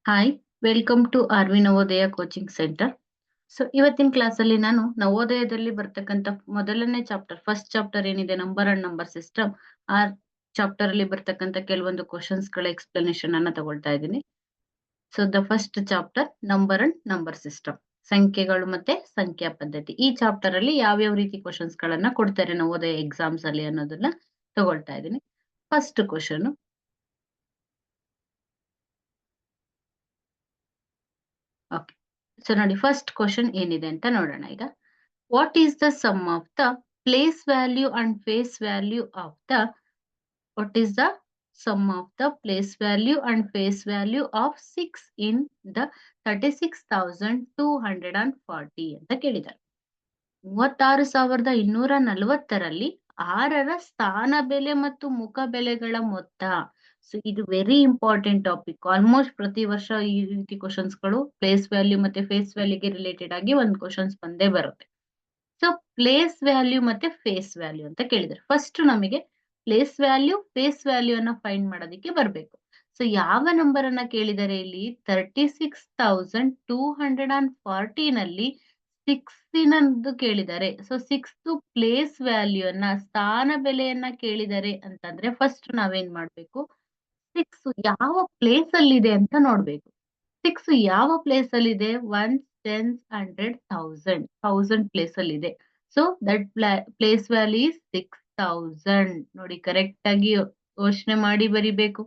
Hi, welcome to RV Navodaya coaching centre. So ಇವತ್ತಿನ ಕ್ಲಾಸಲ್ಲಿ ನಾನು ನವೋದಯದಲ್ಲಿ ಬರ್ತಕ್ಕಂಥ ಮೊದಲನೇ ಚಾಪ್ಟರ್, ಫಸ್ಟ್ ಚಾಪ್ಟರ್ ಏನಿದೆ ನಂಬರ್ ಅಂಡ್ ನಂಬರ್ ಸಿಸ್ಟಮ್, ಆ ಚಾಪ್ಟರ್ ಅಲ್ಲಿ ಬರ್ತಕ್ಕಂಥ ಕೆಲವೊಂದು ಕ್ವಶನ್ಸ್ ಗಳ ಎಕ್ಸ್ಪ್ಲನೇಷನ್ ಅನ್ನ ತಗೊಳ್ತಾ ಇದ್ದೀನಿ. So the first chapter number and number system, ಸಂಖ್ಯೆಗಳು ಮತ್ತೆ ಸಂಖ್ಯಾ ಪದ್ಧತಿ. ಈ ಚಾಪ್ಟರ್ ಅಲ್ಲಿ ಯಾವ್ಯಾವ ರೀತಿ ಕ್ವಶನ್ಸ್ ಗಳನ್ನ ಕೊಡ್ತಾರೆ ನವೋದಯ ಎಕ್ಸಾಮ್ಸ್ ಅಲ್ಲಿ ಅನ್ನೋದನ್ನ ತಗೊಳ್ತಾ ಇದ್ದೀನಿ. First question, okay. ಸೊ ನೋಡಿ, ಫಸ್ಟ್ ಕ್ವಶನ್ ಏನಿದೆ ಅಂತ ನೋಡೋಣ ಈಗ. What is the sum of the place value and face value of the what is the sum of the place value and face value of 6 in the 36,240 ಅಂತ ಕೇಳಿದ್ದಾರೆ. 36,240ರಲ್ಲಿ 6ರ ಸ್ಥಾನ ಬೆಲೆ ಮತ್ತು ಮುಖ ಬೆಲೆಗಳ ಮೊತ್ತ. ಸೊ ಇದು ವೆರಿ ಇಂಪಾರ್ಟೆಂಟ್ ಟಾಪಿಕ್. ಆಲ್ಮೋಸ್ಟ್ ಪ್ರತಿ ವರ್ಷ ಈ ರೀತಿ ಕ್ವಶನ್ಸ್ ಗಳು ಪ್ಲೇಸ್ ವ್ಯಾಲ್ಯೂ ಮತ್ತೆ ಫೇಸ್ ವ್ಯಾಲ್ಯೂಗೆ ರಿಲೇಟೆಡ್ ಆಗಿ ಒಂದು ಕ್ವಶನ್ಸ್ ಬಂದೇ ಬರುತ್ತೆ. ಸೊ ಪ್ಲೇಸ್ ವ್ಯಾಲ್ಯೂ ಮತ್ತೆ ಫೇಸ್ ವ್ಯಾಲ್ಯೂ ಅಂತ ಕೇಳಿದ್ರೆ ಫಸ್ಟ್ ನಮಗೆ ಪ್ಲೇಸ್ ವ್ಯಾಲ್ಯೂ ಫೇಸ್ ವ್ಯಾಲ್ಯೂ ಅನ್ನ ಫೈಂಡ್ ಮಾಡೋದಕ್ಕೆ ಬರಬೇಕು. ಸೊ ಯಾವ ನಂಬರ್ ಅನ್ನ ಕೇಳಿದರೆ ಇಲ್ಲಿ 36,240 ನಲ್ಲಿ 6 ಕೇಳಿದ್ದಾರೆ. ಸೊ 6 ಪ್ಲೇಸ್ ವ್ಯಾಲ್ಯೂ ಅನ್ನ ಸ್ಥಾನ ಬೆಲೆಯನ್ನ ಕೇಳಿದರೆ ಅಂತಂದ್ರೆ ಫಸ್ಟ್ ನಾವೇನ್ ಮಾಡ್ಬೇಕು, 6 ಯಾವ ಪ್ಲೇಸ್ ಅಲ್ಲಿ ಇದೆ ಅಂತ ನೋಡ್ಬೇಕು. 6 ಯಾವ ಪ್ಲೇಸ್ ಅಲ್ಲಿ ಇದೆ? 1 10 100 1000 ಪ್ಲೇಸ್ ಅಲ್ಲಿ ಇದೆ. So that place value is 6000. ನೋಡಿ, ಕರೆಕ್ಟ್ ಆಗಿ ಯೋಚನೆ ಮಾಡಿ ಬರಿಬೇಕು.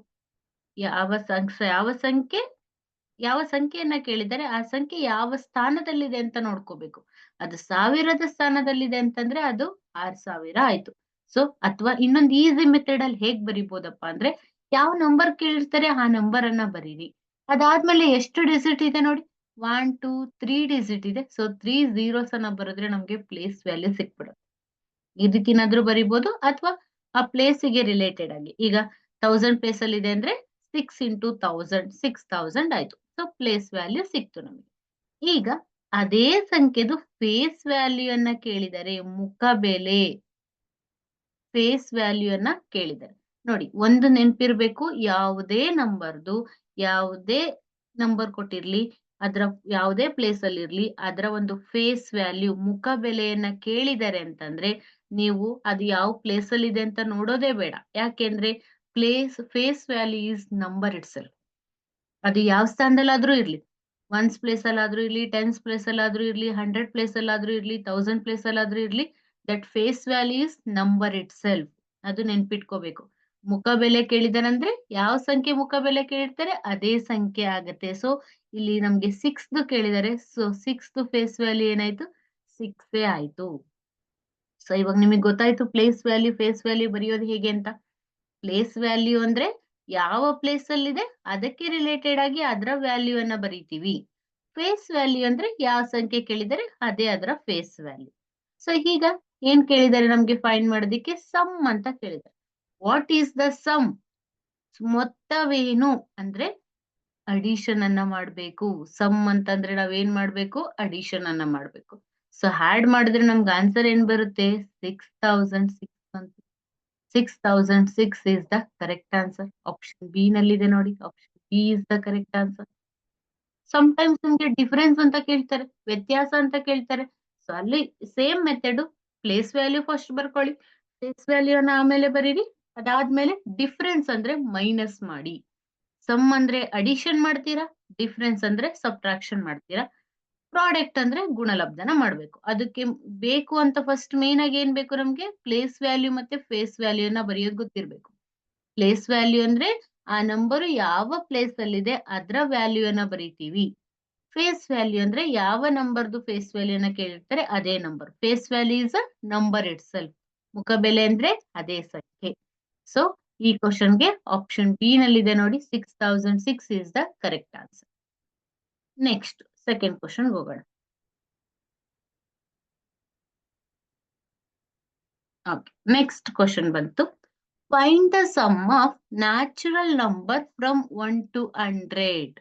ಯಾವ ಸಂಖ್ಯೆಯನ್ನ ಕೇಳಿದರೆ ಆ ಸಂಖ್ಯೆ ಯಾವ ಸ್ಥಾನದಲ್ಲಿದೆ ಅಂತ ನೋಡ್ಕೋಬೇಕು. ಅದು ಸಾವಿರದ ಸ್ಥಾನದಲ್ಲಿದೆ ಅಂತಂದ್ರೆ ಅದು 6000 ಆಯ್ತು. ಸೊ ಅಥವಾ ಇನ್ನೊಂದು ಈಸಿ ಮೆಥಡ್ ಅಲ್ಲಿ ಹೇಗ್ ಬರಿಬೋದಪ್ಪ ಅಂದ್ರೆ, ಯಾವ ನಂಬರ್ ಕೇಳಿರ್ತಾರೆ ಆ ನಂಬರ್ ಅನ್ನ ಬರೀರಿ. ಅದಾದ್ಮೇಲೆ ಎಷ್ಟು ಡಿಜಿಟ್ ಇದೆ ನೋಡಿ, 1 2 3 ಡಿಜಿಟ್ ಇದೆ. ಸೊ 3 zeros ಅನ್ನ ಬರೆದ್ರೆ ನಮ್ಗೆ ಪ್ಲೇಸ್ ವ್ಯಾಲ್ಯೂ ಸಿಕ್ಬಿಡುತ್ತೆ. ಈ ರೀತಿನಾದ್ರೂ ಬರಿಬಹುದು, ಅಥವಾ ಆ ಪ್ಲೇಸಿಗೆ ರಿಲೇಟೆಡ್ ಆಗಿ. ಈಗ 1000 ಪ್ಲೇಸ್ ಅಲ್ಲಿ ಇದೆ ಅಂದ್ರೆ 6 ಇಂಟು 1000 6000 ಆಯ್ತು. ಸೊ ಪ್ಲೇಸ್ ವ್ಯಾಲ್ಯೂ ಸಿಕ್ತು ನಮಗೆ. ಈಗ ಅದೇ ಸಂಖ್ಯೆದು ಫೇಸ್ ವ್ಯಾಲ್ಯೂ ಅನ್ನ ಕೇಳಿದರೆ, ಮುಖ ಬೆಲೆ ಫೇಸ್ ವ್ಯಾಲ್ಯೂ ಅನ್ನ ಕೇಳಿದ್ದಾರೆ. ನೋಡಿ, ಒಂದು ನೆನ್ಪಿರ್ಬೇಕು, ಯಾವುದೇ ನಂಬರ್ ಕೊಟ್ಟಿರ್ಲಿ, ಅದರ ಯಾವುದೇ ಪ್ಲೇಸ್ ಅಲ್ಲಿ ಇರ್ಲಿ, ಅದರ ಒಂದು ಫೇಸ್ ವ್ಯಾಲ್ಯೂ ಮುಖ ಬೆಲೆಯನ್ನ ಕೇಳಿದ್ದಾರೆ ಅಂತಂದ್ರೆ ನೀವು ಅದು ಯಾವ ಪ್ಲೇಸ್ ಅಲ್ಲಿ ಇದೆ ಅಂತ ನೋಡೋದೇ ಬೇಡ. ಯಾಕೆಂದ್ರೆ face value is number itself. ಅದು ಯಾವ ಸ್ಥಾನದಲ್ಲಾದ್ರೂ ಇರ್ಲಿ, ಒನ್ಸ್ ಪ್ಲೇಸ್ ಅಲ್ಲಾದ್ರೂ ಇರ್ಲಿ, ಟೆನ್ಸ್ ಪ್ಲೇಸ್ ಅಲ್ಲಾದ್ರೂ ಇರ್ಲಿ, 100 ಪ್ಲೇಸ್ ಅಲ್ಲಾದ್ರೂ ಇರ್ಲಿ, 1000 ಪ್ಲೇಸ್ ಅಲ್ಲಾದ್ರೂ ಇರ್ಲಿ, that face value is number itself. ಅದು ನೆನ್ಪಿಟ್ಕೋಬೇಕು. ಮುಖ ಬೆಲೆ ಕೇಳಿದಾರಂದ್ರೆ ಯಾವ ಸಂಖ್ಯೆ ಮುಖ ಬೆಲೆ ಕೇಳಿರ್ತಾರೆ ಅದೇ ಸಂಖ್ಯೆ ಆಗತ್ತೆ. ಸೊ ಇಲ್ಲಿ ನಮ್ಗೆ 6 ಕೇಳಿದ್ದಾರೆ. ಸೊ 6 ಫೇಸ್ ವ್ಯಾಲ್ಯೂ ಏನಾಯ್ತು? 6 ಆಯ್ತು. ಸೊ ಇವಾಗ ನಿಮಗೆ ಗೊತ್ತಾಯ್ತು ಪ್ಲೇಸ್ ವ್ಯಾಲ್ಯೂ ಫೇಸ್ ವ್ಯಾಲ್ಯೂ ಬರೆಯೋದು ಹೇಗೆ ಅಂತ. ಪ್ಲೇಸ್ ವ್ಯಾಲ್ಯೂ ಅಂದ್ರೆ ಯಾವ ಪ್ಲೇಸ್ ಅಲ್ಲಿ ಇದೆ ಅದಕ್ಕೆ ರಿಲೇಟೆಡ್ ಆಗಿ ಅದರ ವ್ಯಾಲ್ಯೂ ಅನ್ನ ಬರೀತೀವಿ. ಫೇಸ್ ವ್ಯಾಲ್ಯೂ ಅಂದ್ರೆ ಯಾವ ಸಂಖ್ಯೆ ಕೇಳಿದರೆ ಅದೇ ಅದರ ಫೇಸ್ ವ್ಯಾಲ್ಯೂ. ಸೊ ಈಗ ಏನ್ ಕೇಳಿದ್ದಾರೆ ನಮ್ಗೆ ಫೈಂಡ್ ಮಾಡೋದಿಕ್ಕೆ? ಸಮ್ ಅಂತ ಕೇಳಿದ್ದಾರೆ. What is the sum? ಮೊತ್ತವೇನು ಅಂದ್ರೆ ಅಡಿಷನ್ ಅನ್ನ ಮಾಡ್ಬೇಕು. ಸಮ್ ಅಂತಂದ್ರೆ ನಾವೇನ್ ಮಾಡ್ಬೇಕು? ಅಡಿಷನ್ ಅನ್ನ ಮಾಡ್ಬೇಕು. ಸೊ ಆಡ್ ಮಾಡಿದ್ರೆ ನಮ್ಗೆ ಆನ್ಸರ್ ಏನ್ ಬರುತ್ತೆ? 6006 ಅಂತ. 6006 is the correct answer. Option B ನಲ್ಲಿದೆ ನೋಡಿ. Option B is the correct answer. Times ನಿಮ್ಗೆ ಡಿಫರೆನ್ಸ್ ಅಂತ ಕೇಳ್ತಾರೆ, ವ್ಯತ್ಯಾಸ ಅಂತ ಕೇಳ್ತಾರೆ. ಸೊ ಅಲ್ಲಿ same method, place value first ಬರ್ಕೊಳ್ಳಿ, ಪ್ಲೇಸ್ ವ್ಯಾಲ್ಯೂ ಅನ್ನ ಆಮೇಲೆ ಬರೀರಿ. ಅದಾದ್ಮೇಲೆ ಡಿಫರೆನ್ಸ್ ಅಂದ್ರೆ ಮೈನಸ್ ಮಾಡಿ. ಸಮ್ ಅಂದ್ರೆ ಅಡಿಷನ್ ಮಾಡ್ತೀರಾ, ಡಿಫರೆನ್ಸ್ ಅಂದ್ರೆ ಸಬ್ಟ್ರಾಕ್ಷನ್ ಮಾಡ್ತೀರಾ, ಪ್ರಾಡಕ್ಟ್ ಅಂದ್ರೆ ಗುಣಲಬ್ಧನ ಮಾಡ್ಬೇಕು. ಅದಕ್ಕೆ ಬೇಕು ಅಂತ ಫಸ್ಟ್ ಮೇನ್ ಆಗಿ ಏನ್ ಬೇಕು ನಮ್ಗೆ? ಪ್ಲೇಸ್ ವ್ಯಾಲ್ಯೂ ಮತ್ತೆ ಫೇಸ್ ವ್ಯಾಲ್ಯೂನ ಬರೆಯೋದು ಗೊತ್ತಿರ್ಬೇಕು. ಪ್ಲೇಸ್ ವ್ಯಾಲ್ಯೂ ಅಂದ್ರೆ ಆ ನಂಬರ್ ಯಾವ ಪ್ಲೇಸ್ ಅಲ್ಲಿದೆ ಅದರ ವ್ಯಾಲ್ಯೂ ಅನ್ನ ಬರೀತೀವಿ. ಫೇಸ್ ವ್ಯಾಲ್ಯೂ ಅಂದ್ರೆ ಯಾವ ನಂಬರ್ದು ಫೇಸ್ ವ್ಯಾಲ್ಯೂನ ಕೇಳಿರ್ತಾರೆ ಅದೇ number. Face value is a number itself. ಮುಖ ಬೆಲೆ ಅಂದ್ರೆ ಅದೇ ಸಂಖ್ಯೆ. ಸೊ ಈ ಕ್ವಶನ್ಗೆ ಆಪ್ಷನ್ ಬಿ ನಲ್ಲಿದೆ ನೋಡಿ, 6006 is the correct answer. Next second question ಹೋಗೋಣ. ನೆಕ್ಸ್ಟ್ ಕ್ವಶನ್ ಬಂತು, find the sum of natural number from 1 to 100.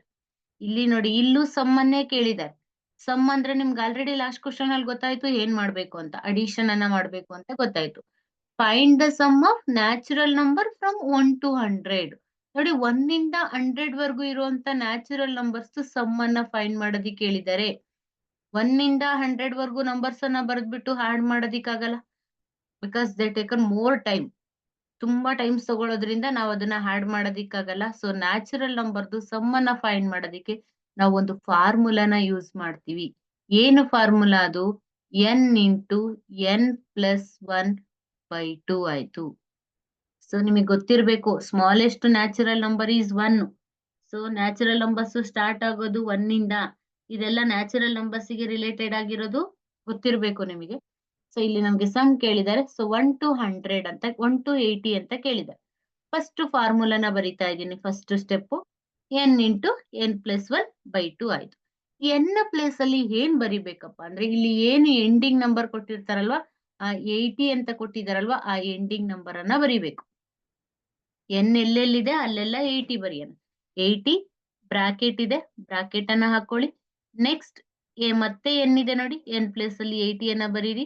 ಇಲ್ಲಿ ನೋಡಿ, ಇಲ್ಲೂ ಸಮ್ ಅನ್ನೇ ಕೇಳಿದ್ದಾರೆ. ಸಮ್ ಅಂದ್ರೆ ನಿಮ್ಗೆ ಆಲ್ರೆಡಿ ಲಾಸ್ಟ್ ಕ್ವಶನ್ ಅಲ್ಲಿ ಗೊತ್ತಾಯ್ತು ಏನ್ ಮಾಡ್ಬೇಕು ಅಂತ, ಅಡಿಷನ್ ಅನ್ನ ಮಾಡ್ಬೇಕು ಅಂತ ಗೊತ್ತಾಯ್ತು. Find the sum of natural number from 1 to 100. ನೋಡಿ 1 ಇಂದ 100 ವರೆಗೂ ಇರುವಂತ ನ್ಯಾಚುರಲ್ ನಂಬರ್ಸ್ ಸಮ್ ಅನ್ನ ಫೈಂಡ್ ಮಾಡೋದಿಕ್ಕೆ ಹೇಳಿದ್ದಾರೆ. 1 ಇಂದ 100 ವರೆಗೂ ನಂಬರ್ಸ್ ಅನ್ನ ಬರೆದ್ಬಿಟ್ಟು ಆಡ್ ಮಾಡೋದಿಕ್ಕಾಗಲ್ಲ. Because they taken more time. ತುಂಬಾ ಟೈಮ್ಸ್ ತಗೊಳ್ಳೋದ್ರಿಂದ ನಾವು ಅದನ್ನ ಆಡ್ ಮಾಡೋದಿಕ್ಕಾಗಲ್ಲ. ಸೊ ನ್ಯಾಚುರಲ್ ನಂಬರ್ದು ಸಮ್ ಅನ್ನ ಫೈಂಡ್ ಮಾಡೋದಿಕ್ಕೆ ನಾವು ಒಂದು ಫಾರ್ಮುಲಾನ ಯೂಸ್ ಮಾಡ್ತೀವಿ. ಏನು ಫಾರ್ಮುಲಾ ಅದು? n into n plus 1 by 2 ಆಯ್ತು. ಸೊ ನಿಮಗೆ ಗೊತ್ತಿರಬೇಕು smallest natural number is 1. So natural numbers start ಆಗೋದು 1 ಇಂದ. ಇದೆಲ್ಲ ನ್ಯಾಚುರಲ್ ನಂಬರ್ಸ್ ಗೆ ರಿಲೇಟೆಡ್ ಆಗಿರೋದು ಗೊತ್ತಿರಬೇಕು ನಿಮಗೆ. ಸೊ ಇಲ್ಲಿ ನಮಗೆ ಸಮ್ ಕೇಳಿದ್ದಾರೆ. ಸೊ 1 ಟು 100 ಅಂತ 1 ಟು 80 ಅಂತ ಕೇಳಿದ್ದಾರೆ. ಫಸ್ಟ್ ಫಾರ್ಮುಲಾನ ಬರಿತಾ ಇದ್ದೀನಿ. First step n into n plus 1 by 2 ಆಯ್ತು. n ಪ್ಲೇಸ್ ಅಲ್ಲಿ ಏನ್ ಬರಿಬೇಕಪ್ಪ ಅಂದ್ರೆ ಇಲ್ಲಿ ಏನು ಎಂಡಿಂಗ್ ನಂಬರ್ ಕೊಟ್ಟಿರ್ತಾರಲ್ವಾ, ಆ 80 ಅಂತ ಕೊಟ್ಟಿದಾರಲ್ವಾ, ಆ ಎಂಡಿಂಗ್ ನಂಬರ್ ಅನ್ನ ಬರಿಬೇಕು. n ಎಲ್ಲೆಲ್ಲಿದೆ ಅಲ್ಲೆಲ್ಲ 80 ಬರೆಯೋಣ. 80 ಬ್ರಾಕೆಟ್ ಇದೆ, ಬ್ರಾಕೆಟ್ ಅನ್ನ ಹಾಕೊಳ್ಳಿ. ನೆಕ್ಸ್ಟ್ ಮತ್ತೆ n ಇದೆ ನೋಡಿ, n ಪ್ಲೇಸ್ ಅಲ್ಲಿ 80 ಅನ್ನ ಬರೀರಿ.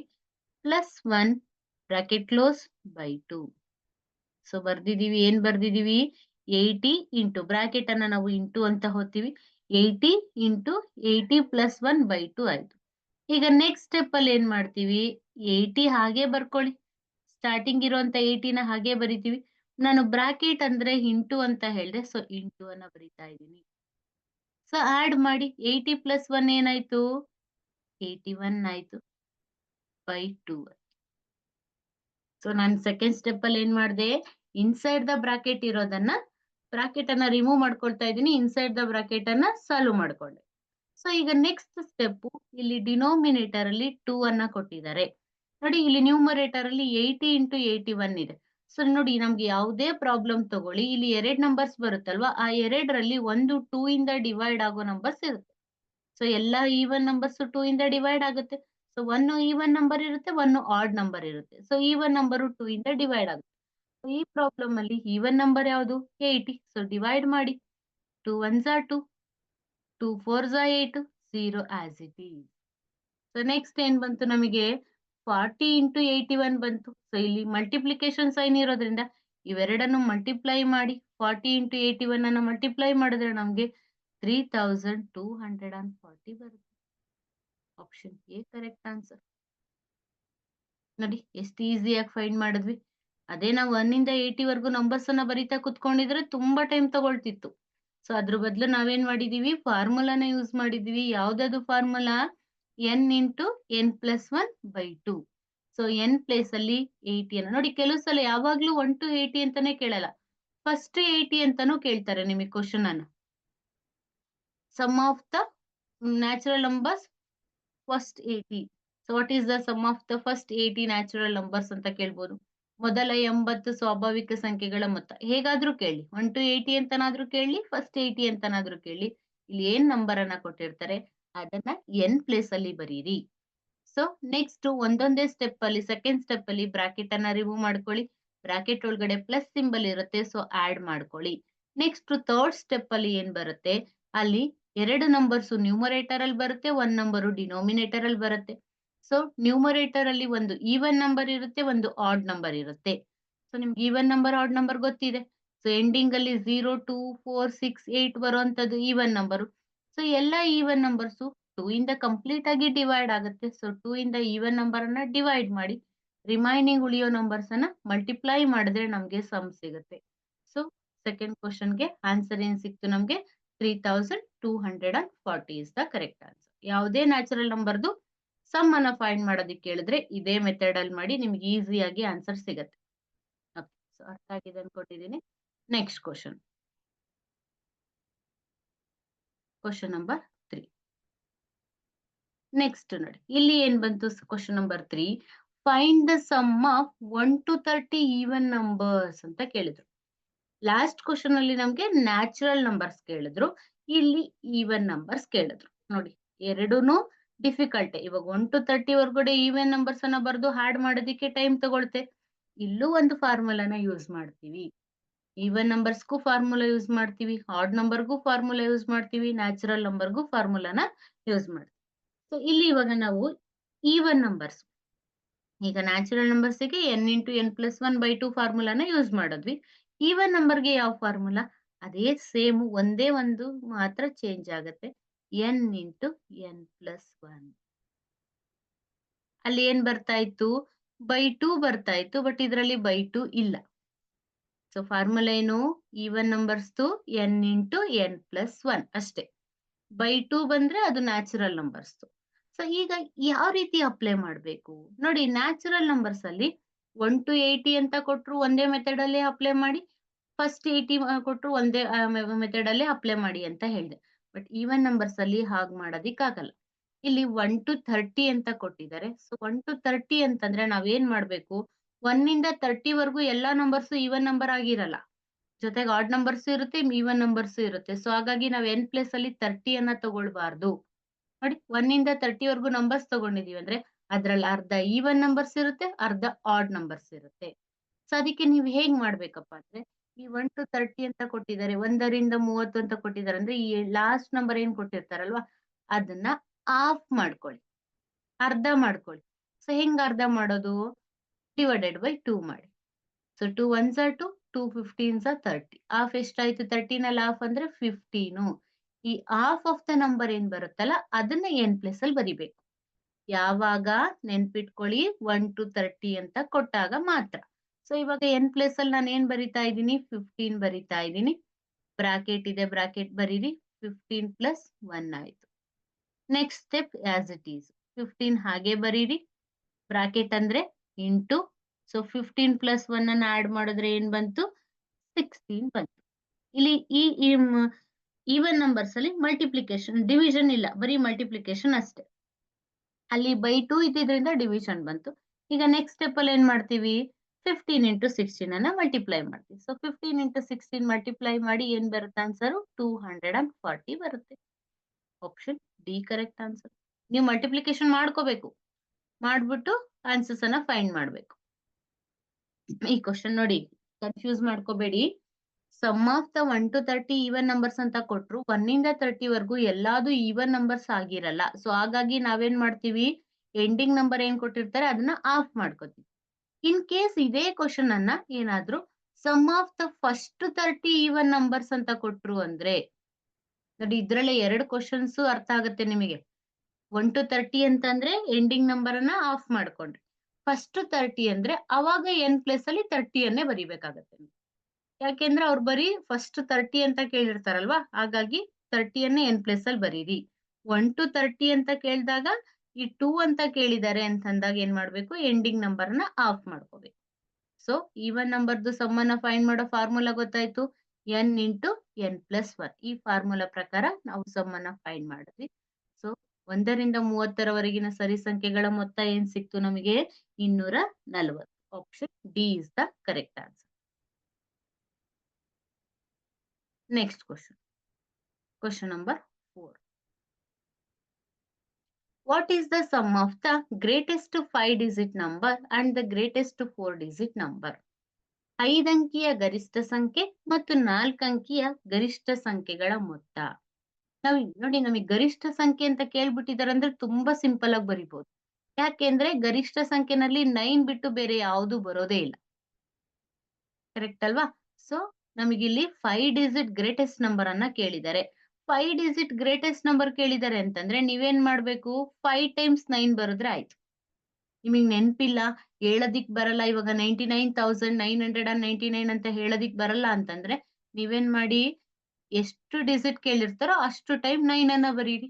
Plus 1 bracket close by 2. So ಬರ್ದಿದೀವಿ, ಏನ್ ಬರ್ದಿದೀವಿ? 80 ಇಂಟು ಬ್ರಾಕೆಟ್ ಅನ್ನ ನಾವು ಇಂಟು ಅಂತ ಹೋಗ್ತೀವಿ. 80 ಇಂಟು 80 ಪ್ಲಸ್ 1 ಬೈ 2 ಆಯ್ತು. ಈಗ ನೆಕ್ಸ್ಟ್ ಸ್ಟೆಪ್ ಅಲ್ಲಿ ಏನ್ ಮಾಡ್ತೀವಿ? 80 ಹಾಗೆ ಬರ್ಕೊಳ್ಳಿ. ಸ್ಟಾರ್ಟಿಂಗ್ ಇರುವಂತ 80 ನ ಹಾಗೆ ಬರಿತೀವಿ. ನಾನು ಬ್ರಾಕೆಟ್ ಅಂದ್ರೆ ಇಂಟು ಅಂತ ಹೇಳಿದೆ. ಸೊ ಇಂಟು ಅನ್ನ ಬರಿತಾ ಇದ್ದೀನಿ. ಸೊ ಆಡ್ ಮಾಡಿ 80 ಪ್ಲಸ್ 1 ಏನಾಯ್ತು? 81 ಆಯ್ತು ಬೈ 2. ಸೊ ನಾನು ಸೆಕೆಂಡ್ ಸ್ಟೆಪ್ ಅಲ್ಲಿ ಏನ್ ಮಾಡಿದೆ? ಇನ್ಸೈಡ್ ದ ಬ್ರಾಕೆಟ್ ಇರೋದನ್ನ ಬ್ರಾಕೆಟ್ ಅನ್ನ ರಿಮೂವ್ ಮಾಡ್ಕೊಳ್ತಾ ಇದ್ದೀನಿ. ಇನ್ಸೈಡ್ ದ ಬ್ರಾಕೆಟ್ ಅನ್ನ ಸಾಲ್ವ್ ಮಾಡ್ಕೊಂಡೆ. ಸೊ ಈಗ ನೆಕ್ಸ್ಟ್ ಸ್ಟೆಪ್, ಇಲ್ಲಿ ಡಿನೋಮಿನೇಟರ್ ಅಲ್ಲಿ 2 ಅನ್ನ ಕೊಟ್ಟಿದ್ದಾರೆ. ನೋಡಿ ಇಲ್ಲಿ ನ್ಯೂಮರೇಟರ್ ಅಲ್ಲಿ 80 ಇಂಟು 81 ಇದೆ. ಸೊ ನೋಡಿ ನಮ್ಗೆ ಯಾವುದೇ ಪ್ರಾಬ್ಲಮ್ ತಗೊಳ್ಳಿ, ಇಲ್ಲಿ 2 ನಂಬರ್ಸ್ ಬರುತ್ತಲ್ವಾ, ಆ 2ರಲ್ಲಿ ಒಂದು 2 ಇಂದ ಡಿವೈಡ್ ಆಗೋ ನಂಬರ್ಸ್ ಇರುತ್ತೆ. ಸೊ ಎಲ್ಲ ಈವನ್ ನಂಬರ್ಸ್ 2 ಇಂದ ಡಿವೈಡ್ ಆಗುತ್ತೆ. ಸೊ 1 ಈವನ್ ನಂಬರ್ ಇರುತ್ತೆ, 1 ಆಡ್ ನಂಬರ್ ಇರುತ್ತೆ. ಸೊ ಈವನ್ ನಂಬರ್ 2 ಇಂದ ಡಿವೈಡ್ ಆಗುತ್ತೆ. So, ಈ ಪ್ರಾಬ್ಲಮ್ ಅಲ್ಲಿ ಈವನ್ ನಂಬರ್ ಯಾವುದು? 80. ಸೊ ಡಿವೈಡ್ ಮಾಡಿ. 2 1s are 2, 2 4s are 8, 0 as it is. So next ಏನ್ ಬಂತು ನಮಗೆ? 40 ಇಂಟು 81 ಬಂತು. ಸೊ ಇಲ್ಲಿ ಮಲ್ಟಿಪ್ಲಿಕೇಶನ್ ಸೈನ್ ಇರೋದ್ರಿಂದ ಇವೆರಡನ್ನು ಮಲ್ಟಿಪ್ಲೈ ಮಾಡಿ. 40 ಇಂಟು 81 ಅನ್ನ ಮಲ್ಟಿಪ್ಲೈ ಮಾಡಿದ್ರೆ ನಮ್ಗೆ 3240 ಬರುತ್ತೆ. Option A correct answer. ನೋಡಿ ಎಷ್ಟು ಈಸಿಯಾಗಿ ಫೈಂಡ್ ಮಾಡಿದ್ವಿ. ಅದೇ ನಾವು 1 ಇಂದ 80 ವರೆಗೂ ನಂಬರ್ಸ್ ಅನ್ನ ಬರಿತಾ ಕುತ್ಕೊಂಡಿದ್ರೆ ತುಂಬಾ ಟೈಮ್ ತಗೊಳ್ತಿತ್ತು. ಸೊ ಅದ್ರ ಬದಲು ನಾವೇನ್ ಮಾಡಿದೀವಿ? ಫಾರ್ಮುಲಾನ ಯೂಸ್ ಮಾಡಿದೀವಿ. ಯಾವ್ದದು formula? n into n plus 1 by 2. So n place ಅಲ್ಲಿ 80 ಅನ್ನ ನೋಡಿ. ಕೆಲವು ಸಲ ಯಾವಾಗ್ಲೂ 1 ಟು 80 ಅಂತಾನೆ ಕೇಳಲ್ಲ, ಫಸ್ಟ್ 80 ಅಂತಾನೂ ಕೇಳ್ತಾರೆ ನಿಮಗೆ ಕ್ವಶನ್ ಅನ್ನ. Sum of the natural numbers first 80. So what is the sum of the first 80 natural numbers ಅಂತ ಕೇಳ್ಬೋದು. ಮೊದಲ 80 ಸ್ವಾಭಾವಿಕ ಸಂಖ್ಯೆಗಳ ಮೊತ್ತ. ಹೇಗಾದ್ರೂ ಕೇಳಿ, 1 ಟು 80 ಅಂತನಾದ್ರೂ ಕೇಳಿ, ಫಸ್ಟ್ 80 ಅಂತನಾದ್ರೂ ಕೇಳಿ, ಇಲ್ಲಿ ಏನ್ ನಂಬರ್ ಅನ್ನ ಕೊಟ್ಟಿರ್ತಾರೆ ಅದನ್ನ n ಪ್ಲೇಸ್ ಅಲ್ಲಿ ಬರೀರಿ. ಸೊ ನೆಕ್ಸ್ಟ್ ಒಂದೊಂದೇ ಸ್ಟೆಪ್ ಅಲ್ಲಿ, ಸೆಕೆಂಡ್ ಸ್ಟೆಪ್ ಅಲ್ಲಿ ಬ್ರಾಕೆಟ್ ಅನ್ನ ರಿಮೂವ್ ಮಾಡ್ಕೊಳ್ಳಿ. ಬ್ರಾಕೆಟ್ ಒಳಗಡೆ ಪ್ಲಸ್ ಸಿಂಬಲ್ ಇರುತ್ತೆ, ಸೊ ಆಡ್ ಮಾಡ್ಕೊಳ್ಳಿ. ನೆಕ್ಸ್ಟ್ ಥರ್ಡ್ ಸ್ಟೆಪ್ ಅಲ್ಲಿ ಏನ್ ಬರುತ್ತೆ? ಅಲ್ಲಿ 2 ನಂಬರ್ಸ್ ನ್ಯೂಮರೇಟರ್ ಅಲ್ಲಿ ಬರುತ್ತೆ, 1 ನಂಬರ್ ಡಿನೋಮಿನೇಟರ್ ಅಲ್ಲಿ ಬರುತ್ತೆ. ಸೊ ನ್ಯೂಮರೇಟರ್ ಅಲ್ಲಿ ಒಂದು ಈವನ್ ನಂಬರ್ ಇರುತ್ತೆ, ಒಂದು ಆಡ್ ನಂಬರ್ ಇರುತ್ತೆ. ಸೊ ನಿಮ್ಗೆ ಈವನ್ ನಂಬರ್, ಆಡ್ ನಂಬರ್ ಗೊತ್ತಿದೆ. ಸೊ ಎಂಡಿಂಗ್ ಅಲ್ಲಿ 0 2 4 6 8 ಬರುವಂತದ್ದು ಈವನ್ ನಂಬರ್. ಸೊ ಎಲ್ಲ ಈವನ್ ನಂಬರ್ಸ್ 2 ಇಂದ ಕಂಪ್ಲೀಟ್ ಆಗಿ ಡಿವೈಡ್ ಆಗುತ್ತೆ. ಸೊ 2 ಇಂದ ಈವನ್ ನಂಬರ್ ಅನ್ನ ಡಿವೈಡ್ ಮಾಡಿ, ರಿಮೈನಿಂಗ್ ಉಳಿಯೋ ನಂಬರ್ಸ್ ಅನ್ನ ಮಲ್ಟಿಪ್ಲೈ ಮಾಡಿದ್ರೆ ನಮ್ಗೆ ಸಮ್ ಸಿಗುತ್ತೆ. ಸೊ ಸೆಕೆಂಡ್ ಕ್ವಶನ್ಗೆ ಆನ್ಸರ್ ಏನ್ ಸಿಕ್ತು ನಮ್ಗೆ? 3240 ಇಸ್ ದ ಕರೆಕ್ಟ್ ಆನ್ಸರ್. ಯಾವುದೇ ನ್ಯಾಚುರಲ್ ನಂಬರ್ದು ಸಮ್ ಅನ್ನ ಫೈಂಡ್ ಮಾಡೋದಕ್ಕೆ ಹೇಳಿದ್ರೆ ಇದೇ ಮೆಥಡ್ ಅಲ್ಲಿ ಮಾಡಿ, ನಿಮ್ಗೆ ಈಸಿಯಾಗಿ ಆನ್ಸರ್ ಸಿಗುತ್ತೆ. ಓಕೆ, ಸೊ ಅರ್ಥ ಆಗಿದೆ ಅನ್ಕೊಟ್ಟಿದ್ದೀನಿ. Next question, question number 3. Next ನೋಡಿ ಇಲ್ಲಿ ಏನ್ ಬಂತು? Question number 3, find the sum of 1 to 30 even numbers ಅಂತ ಕೇಳಿದ್ರು. ಲಾಸ್ಟ್ ಕ್ವಶನ್ ಅಲ್ಲಿ ನಮ್ಗೆ ನ್ಯಾಚುರಲ್ ನಂಬರ್ಸ್ ಕೇಳಿದ್ರು, ಇಲ್ಲಿ ಈವನ್ ನಂಬರ್ಸ್ ಕೇಳಿದ್ರು. ನೋಡಿ ಎರಡೂನು ಡಿಫಿಕಲ್ಟ್. ಇವಾಗ 1 ಟು 30 ಹೊರಗಡೆ ಈವನ್ ನಂಬರ್ಸ್ ಅನ್ನ ಬರೆದು ಆಡ್ ಮಾಡೋದಕ್ಕೆ ಟೈಮ್ ತಗೊಳುತ್ತೆ. ಇಲ್ಲೂ ಒಂದು ಫಾರ್ಮುಲಾನ ಯೂಸ್ ಮಾಡ್ತೀವಿ. ಈವನ್ ನಂಬರ್ಸ್ಗೂ ಫಾರ್ಮುಲಾ ಯೂಸ್ ಮಾಡ್ತೀವಿ, ಆಡ್ ನಂಬರ್ಗೂ ಫಾರ್ಮುಲಾ ಯೂಸ್ ಮಾಡ್ತೀವಿ, ನ್ಯಾಚುರಲ್ ನಂಬರ್ಗೂ ಫಾರ್ಮುಲಾನ ಯೂಸ್ ಮಾಡ್ತೀವಿ. ಸೊ ಇಲ್ಲಿ ಇವಾಗ ನಾವು ಈವನ್ ನಂಬರ್ಸ್, ಈಗ ನ್ಯಾಚುರಲ್ ನಂಬರ್ಸ್ಗೆ n into n plus 1 by 2 ಫಾರ್ಮುಲಾನ ಯೂಸ್ ಮಾಡಿದ್ವಿ. ಈವನ್ ನಂಬರ್ಗೆ ಯಾವ ಫಾರ್ಮುಲಾ? ಅದೇ ಸೇಮ್ ಒಂದೇ ಒಂದು ಮಾತ್ರ ಚೇಂಜ್ ಆಗುತ್ತೆ. N into n plus 1. ಅಲ್ಲಿ ಏನ್ ಬರ್ತಾ ಇತ್ತು? ಬೈ 2 ಬರ್ತಾ ಇತ್ತು. ಬಟ್ ಇದರಲ್ಲಿ ಬೈ 2 ಇಲ್ಲ. ಸೊ ಫಾರ್ಮುಲಾ ಏನು? ಈವನ್ ನಂಬರ್ಸ್ದು ಎನ್ ಇಂಟು ಎನ್ ಪ್ಲಸ್ 1 ಅಷ್ಟೇ. ಬೈ 2 ಬಂದ್ರೆ ಅದು ನ್ಯಾಚುರಲ್ ನಂಬರ್ಸ್ದು. ಸೊ ಈಗ ಯಾವ ರೀತಿ ಅಪ್ಲೈ ಮಾಡ್ಬೇಕು? ನೋಡಿ, ನ್ಯಾಚುರಲ್ ನಂಬರ್ಸ್ ಅಲ್ಲಿ 1 to 80 ಅಂತ ಕೊಟ್ರು ಒಂದೇ ಮೆಥಡ್ ಅಲ್ಲೇ ಅಪ್ಲೈ ಮಾಡಿ. ಫಸ್ಟ್ 80 ಕೊಟ್ರು ಒಂದೇ ಮೆಥಡ್ ಅಲ್ಲೇ ಅಪ್ಲೈ ಮಾಡಿ ಅಂತ ಹೇಳಿದೆ. ಬಟ್ ಈವನ್ ನಂಬರ್ಸ್ ಅಲ್ಲಿ ಹಾಗೆ ಮಾಡೋದಿಕ್ಕಾಗಲ್ಲ. ಇಲ್ಲಿ 1 to 30 ಅಂತ ಕೊಟ್ಟಿದ್ದಾರೆ. ಸೊ 1 to 30 ಅಂತಂದ್ರೆ ನಾವೇನ್ ಮಾಡ್ಬೇಕು? 1 ಇಂದ 30 ವರೆಗೂ ಎಲ್ಲಾ ನಂಬರ್ಸ್ ಈವನ್ ನಂಬರ್ ಆಗಿರಲ್ಲ. ಜೊತೆಗೆ ಆಡ್ ನಂಬರ್ಸ್ ಇರುತ್ತೆ, ಈವನ್ ನಂಬರ್ಸ್ ಇರುತ್ತೆ. ಸೊ ಹಾಗಾಗಿ ನಾವ್ ಎನ್ ಪ್ಲೇಸ್ ಅಲ್ಲಿ 30 ಅನ್ನ ತಗೊಳ್ಬಾರ್ದು. ನೋಡಿ, 1 ಇಂದ 30 ವರೆಗೂ ನಂಬರ್ಸ್ ತಗೊಂಡಿದೀವಿ ಅಂದ್ರೆ ಅದ್ರಲ್ಲಿ ಅರ್ಧ ಈವನ್ ನಂಬರ್ಸ್ ಇರುತ್ತೆ, ಅರ್ಧ ಆಡ್ ನಂಬರ್ಸ್ ಇರುತ್ತೆ. ಸೊ ಅದಕ್ಕೆ ನೀವು ಹೇಗ್ ಮಾಡ್ಬೇಕಪ್ಪ ಅಂದ್ರೆ, ಈ 1 to 30 ಅಂತ ಕೊಟ್ಟಿದ್ದಾರೆ, 1 ರಿಂದ 30 ಅಂತ ಕೊಟ್ಟಿದ್ದಾರೆ ಅಂದ್ರೆ ಈ ಲಾಸ್ಟ್ ನಂಬರ್ ಏನ್ ಕೊಟ್ಟಿರ್ತಾರಲ್ವಾ ಅದನ್ನ ಆಫ್ ಮಾಡ್ಕೊಳ್ಳಿ, ಅರ್ಧ ಮಾಡ್ಕೊಳ್ಳಿ. ಸೊ ಹೆಂಗ್ ಅರ್ಧ ಮಾಡೋದು? ಡಿವೈಡೆಡ್ ಬೈ 2 ಮಾಡಿ. So 2 ones are 2, 2 15s are 30. Half ಎಷ್ಟಾಯ್ತು? 30 ನಲ್ಲಿ ಹಾಫ್ ಅಂದ್ರೆ 15. ಈ ಹಾಫ್ ಆಫ್ ದ ನಂಬರ್ ಏನ್ ಬರುತ್ತಲ್ಲ ಅದನ್ನ ಎನ್ ಪ್ಲೇಸ್ ಅಲ್ಲಿ ಬರಿಬೇಕು. ಯಾವಾಗ? ನೆನ್ಪಿಟ್ಕೊಳ್ಳಿ, 1 to 30 ಅಂತ ಕೊಟ್ಟಾಗ ಮಾತ್ರ. ಸೊ ಇವಾಗ ಎನ್ ಪ್ಲೇಸ್ ಅಲ್ಲಿ ನಾನು ಏನ್ ಬರಿತಾ ಇದ್ದೀನಿ? 15 ಬರಿತಾ ಇದ್ದೀನಿ. ಬ್ರಾಕೆಟ್ ಇದೆ, ಬ್ರಾಕೆಟ್ ಬರೀರಿ. 15 ಪ್ಲಸ್ 1 ಆಯ್ತು. Next step as it is. 15 ಹಾಗೆ ಬರೀರಿ. ಬ್ರಾಕೆಟ್ ಅಂದ್ರೆ ಇಂಟು. ಸೊ 15 ಪ್ಲಸ್ 1 ಅನ್ನ ಆಡ್ ಮಾಡಿದ್ರೆ ಏನ್ ಬಂತು? 16 ಬಂತು. ಇಲ್ಲಿ ಈ ಈವನ್ ನಂಬರ್ಸ್ ಅಲ್ಲಿ ಮಲ್ಟಿಪ್ಲಿಕೇಶನ್, ಡಿವಿಷನ್ ಇಲ್ಲ, ಬರೀ ಮಲ್ಟಿಪ್ಲಿಕೇಶನ್ ಅಷ್ಟೇ. ಅಲ್ಲಿ ಬೈ 2 ಇದ್ದಿದ್ರಿಂದ ಡಿವಿಷನ್ ಬಂತು. ಈಗ ನೆಕ್ಸ್ಟ್ ಸ್ಟೆಪ್ ಅಲ್ಲಿ ಏನ್ ಮಾಡ್ತೀವಿ? 15 ಇಂಟು 16 ಅನ್ನ ಮಲ್ಟಿಪ್ಲೈ ಮಾಡ್ತೀವಿ. ಸೊ 15 ಇಂಟು 16 ಮಲ್ಟಿಪ್ಲೈ ಮಾಡಿ ಏನ್ ಬರುತ್ತೆ ಆನ್ಸರ್? 240 ಬರುತ್ತೆ. Option D correct answer. ನೀವು ಮಲ್ಟಿಪ್ಲಿಕೇಶನ್ ಮಾಡ್ಕೋಬೇಕು, ಮಾಡ್ಬಿಟ್ಟು ಆನ್ಸರ್ಸ್ ಅನ್ನ ಫೈಂಡ್ ಮಾಡ್ಬೇಕು. ಈ ಕ್ವಶನ್ ನೋಡಿ, ಕನ್ಫ್ಯೂಸ್ ಮಾಡ್ಕೋಬೇಡಿ. Sum of the 1 to 30 even numbers ಅಂತ ಕೊಟ್ರು, 1 ಇಂದ 30 ವರೆಗೂ ಎಲ್ಲಾದು ಈವನ್ ನಂಬರ್ಸ್ ಆಗಿರಲ್ಲ. ಸೊ ಹಾಗಾಗಿ ನಾವೇನ್ ಮಾಡ್ತೀವಿ? ಎಂಡಿಂಗ್ ನಂಬರ್ ಏನ್ ಕೊಟ್ಟಿರ್ತಾರೆ ಅದನ್ನ ಆಫ್ ಮಾಡ್ಕೋತೀವಿ. ಇನ್ ಕೇಸ್ ಇದೇ ಕ್ವಶನ್ ಅನ್ನ ಏನಾದ್ರು sum of the first 30 even numbers ಅಂತ ಕೊಟ್ರು ಅಂದ್ರೆ, ನೋಡಿ ಇದ್ರಲ್ಲೇ 2 ಕ್ವಶನ್ಸ್ ಅರ್ಥ ಆಗುತ್ತೆ ನಿಮಗೆ. 1 to 30 ಅಂತಂದ್ರೆ ಎಂಡಿಂಗ್ ನಂಬರ್ ಅನ್ನ ಆಫ್ ಮಾಡ್ಕೊಂಡ್ರಿ. ಫಸ್ಟ್ 30 ಅಂದ್ರೆ ಅವಾಗ ಎನ್ ಪ್ಲೇಸ್ ಅಲ್ಲಿ 30 ಅನ್ನೇ ಬರಿಬೇಕಾಗತ್ತೆ. ಯಾಕೆಂದ್ರೆ ಅವ್ರು ಬರೀ ಫಸ್ಟ್ 30 ಅಂತ ಕೇಳಿರ್ತಾರಲ್ವಾ, ಹಾಗಾಗಿ 30 ಅನ್ನೇ ಎನ್ ಪ್ಲೇಸ್ ಅಲ್ಲಿ ಬರೀರಿ. 1 to 30 ಅಂತ ಕೇಳಿದಾಗ ಈ 2 ಅಂತ ಕೇಳಿದ್ದಾರೆ ಅಂತಂದಾಗ ಏನ್ ಮಾಡ್ಬೇಕು? ಎಂಡಿಂಗ್ ನಂಬರ್ ನ ಆಫ್ ಮಾಡ್ಕೋಬೇಕು. ಸೊ ಈವನ್ ನಂಬರ್ದು ಸಮ್ಮನ್ನ ಫೈಂಡ್ ಮಾಡೋ ಫಾರ್ಮುಲಾ ಗೊತ್ತಾಯ್ತು. N into n plus 1. ಈ ಫಾರ್ಮುಲಾ ಪ್ರಕಾರ ನಾವು ಸಮ್ಮನ್ನ ಫೈಂಡ್ ಮಾಡಿದ್ವಿ. ಸೊ 1 ರಿಂದ 30ರವರೆಗಿನ ಸರಿ ಸಂಖ್ಯೆಗಳ ಮೊತ್ತ ಏನ್ ಸಿಕ್ತು ನಮಗೆ? 240. Option D is the correct answer. Next question. Question number 4. What is the sum of the greatest 5-digit number and the greatest 4-digit number? 5 ಅಂಕಿಯ ಗರಿಷ್ಠ ಸಂಖ್ಯೆ ಮತ್ತು 4 ಅಂಕಿಯ ಗರಿಷ್ಠ ಸಂಖ್ಯೆಗಳ ಮೊತ್ತ. ನಾವು ನೋಡಿ, ನಮಗೆ ಗರಿಷ್ಠ ಸಂಖ್ಯೆ ಅಂತ ಕೇಳ್ಬಿಟ್ಟಿದ್ದಾರೆ ಅಂದ್ರೆ ತುಂಬಾ ಸಿಂಪಲ್ ಆಗಿ ಬರಿಬಹುದು. ಯಾಕೆಂದ್ರೆ ಗರಿಷ್ಠ ಸಂಖ್ಯೆನಲ್ಲಿ 9 ಬಿಟ್ಟು ಬೇರೆ ಯಾವುದು ಬರೋದೇ ಇಲ್ಲ. ಕರೆಕ್ಟ್ ಅಲ್ವಾ? ಸೊ ನಮಗಿಲ್ಲಿ 5 ಡಿಜಿಟ್ ಗ್ರೇಟೆಸ್ಟ್ ನಂಬರ್ ಅನ್ನ ಕೇಳಿದ್ದಾರೆ. 5 ಡಿಜಿಟ್ ಗ್ರೇಟೆಸ್ಟ್ ನಂಬರ್ ಕೇಳಿದ್ದಾರೆ ಅಂತಂದ್ರೆ ನೀವೇನ್ ಮಾಡ್ಬೇಕು? 5 ಟೈಮ್ಸ್ 9 ಬರೆದ್ರೆ ಆಯ್ತು. ನಿಮಗ್ ನೆನ್ಪಿಲ್ಲ, ಹೇಳದಿಕ್ ಬರಲ್ಲ, ಇವಾಗ 99,999 ಅಂತ ಹೇಳದಿಕ್ ಬರಲ್ಲ ಅಂತಂದ್ರೆ ನೀವೇನ್ ಮಾಡಿ? ಎಷ್ಟು ಡಿಜಿಟ್ ಕೇಳಿರ್ತಾರೋ ಅಷ್ಟು ಟೈಮ್ 9 ಅನ್ನ ಬರೀರಿ.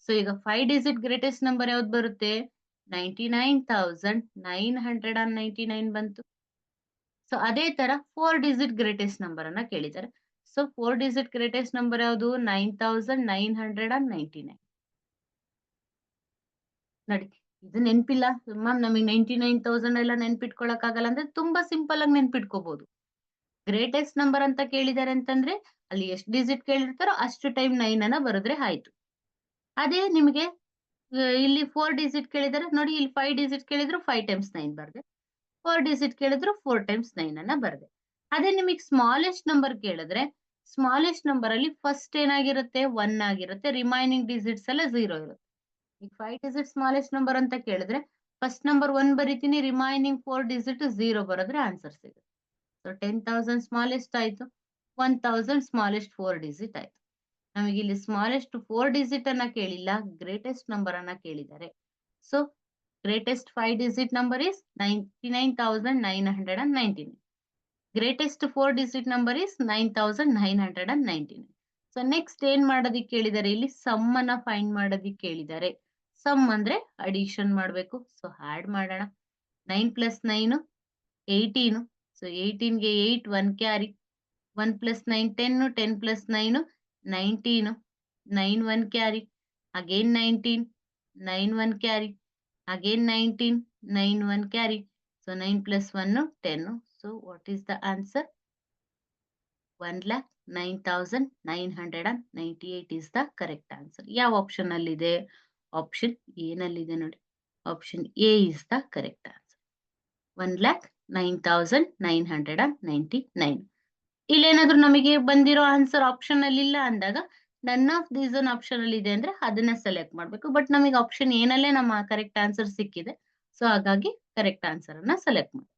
ಸೊ ಈಗ 5 ಡಿಜಿಟ್ ಗ್ರೇಟೆಸ್ಟ್ ನಂಬರ್ ಯಾವ್ದು ಬರುತ್ತೆ? 99,999 ಬಂತು. ಸೊ ಅದೇ ತರ 4 ಡಿಜಿಟ್ ಗ್ರೇಟೆಸ್ಟ್ ನಂಬರ್ ಅನ್ನ ಕೇಳಿದ್ದಾರೆ. ಸೊ 4 ಡಿಜಿಟ್ ಗ್ರೇಟೆಸ್ಟ್ ನಂಬರ್ ಯಾವುದು? 9,999. ನೋಡಿ, ಇದು ನೆನ್ಪಿಲ್ಲ ಮ್ಯಾಮ್, ನಮಗೆ 99,000 ಎಲ್ಲ ನೆನ್ಪಿಟ್ಕೊಳಕ್ ಆಗಲ್ಲ ಅಂದ್ರೆ ತುಂಬಾ ಸಿಂಪಲ್ ಆಗಿ ನೆನ್ಪಿಟ್ಕೋಬಹುದು. ಗ್ರೇಟೆಸ್ಟ್ ನಂಬರ್ ಅಂತ ಕೇಳಿದ್ದಾರೆ ಅಂತಂದ್ರೆ ಅಲ್ಲಿ ಎಷ್ಟು ಡಿಜಿಟ್ ಕೇಳಿರ್ತಾರೋ ಅಷ್ಟು ಟೈಮ್ 9 ಅನ್ನ ಬರೆದ್ರೆ ಆಯ್ತು. ಅದೇ ನಿಮಗೆ ಇಲ್ಲಿ 4 ಡಿಜಿಟ್ ಕೇಳಿದರೆ ನೋಡಿ, ಇಲ್ಲಿ 5 ಡಿಜಿಟ್ ಕೇಳಿದ್ರು 5 ಟೈಮ್ಸ್ 9 ಬರ್ದೆ, 4 ಡಿಜಿಟ್ ಕೇಳಿದ್ರು 4 ಟೈಮ್ಸ್ 9 ಅನ್ನ ಬರ್ದೆ. ಅದೇ ನಿಮಗೆ ಸ್ಮಾಲೆಸ್ಟ್ ನಂಬರ್ ಕೇಳಿದ್ರೆ ಸ್ಮಾಲೆಸ್ಟ್ ನಂಬರ್ ಅಲ್ಲಿ ಫಸ್ಟ್ ಏನಾಗಿರುತ್ತೆ? 1 ಆಗಿರುತ್ತೆ, ರಿಮೈನಿಂಗ್ ಡಿಜಿಟ್ಸ್ ಎಲ್ಲ 0 ಇರುತ್ತೆ. ಈಗ 5 ಡಿಜಿಟ್ ಸ್ಮಾಲೆಸ್ಟ್ ನಂಬರ್ ಅಂತ ಕೇಳಿದ್ರೆ ಫಸ್ಟ್ ನಂಬರ್ 1 ಬರಿತೀನಿ, ರಿಮೈನಿಂಗ್ 4 ಡಿಜಿಟ್ 0 ಬರೆದ್ರೆ ಆನ್ಸರ್ ಸಿಗುತ್ತೆ. ಸೊ 10,000 ಸ್ಮಾಲೆಸ್ಟ್ ಆಯ್ತು. 1,000 ಸ್ಮಾಲೆಸ್ಟ್ 4 ಡಿಜಿಟ್ ಆಯ್ತು. ನಮಗೆ ಇಲ್ಲಿ ಸ್ಮಾಲೆಸ್ಟ್ 4 ಡಿಜಿಟ್ ಅನ್ನ ಕೇಳಿಲ್ಲ, ಗ್ರೇಟೆಸ್ಟ್ ನಂಬರ್ ಅನ್ನ ಕೇಳಿದ್ದಾರೆ. So greatest 5 digit number is 99,999. Greatest 4 digit number is 9,999. So next ಏನ್ ಮಾಡೋದಿಕ್ಕೆ ಕೇಳಿದ್ದಾರೆ, ಇಲ್ಲಿ ಸಮ್ ಅನ್ನ ಫೈಂಡ್ ಮಾಡೋದಿಕ್ಕೆ ಕೇಳಿದ್ದಾರೆ. ಸಮ್ ಅಂದ್ರೆ ಅಡಿಷನ್ ಮಾಡ್ಬೇಕು. ಸೊ ಆಡ್ ಮಾಡೋಣ. 9 + 9 18. ಸೊ 18ಗೆ 8 1 carry. 1 + 9 10, 10 + 9 19, 9 1 carry. Again 19, 9 1 carry. Again 19, 9 1 carry. So 9 + 1 10. So what is the answer? 1,09,998 is the correct answer. ಯಾವ ಆಪ್ಷನ್ ಅಲ್ಲಿ ಇದೆ? ಆಪ್ಷನ್ ಎ ನಲ್ಲಿದೆ ನೋಡಿ. Option A is the correct answer. 1,09,999. ಇಲ್ಲೇನಾದ್ರೂ ನಮಗೆ ಬಂದಿರೋ ಆನ್ಸರ್ ಆಪ್ಷನ್ ಅಲ್ಲಿ ಇಲ್ಲ ಅಂದಾಗ none of these one option ಅಲ್ಲಿ ಇದೆ ಅಂದ್ರೆ ಅದನ್ನ ಸೆಲೆಕ್ಟ್ ಮಾಡ್ಬೇಕು. ಬಟ್ ನಮಗೆ ಆಪ್ಷನ್ ಏನಲ್ಲೇ ನಮ್ಮ ಕರೆಕ್ಟ್ ಆನ್ಸರ್ ಸಿಕ್ಕಿದೆ. ಸೊ ಹಾಗಾಗಿ ಕರೆಕ್ಟ್ ಆನ್ಸರ್ ಅನ್ನ ಸೆಲೆಕ್ಟ್ ಮಾಡಿ.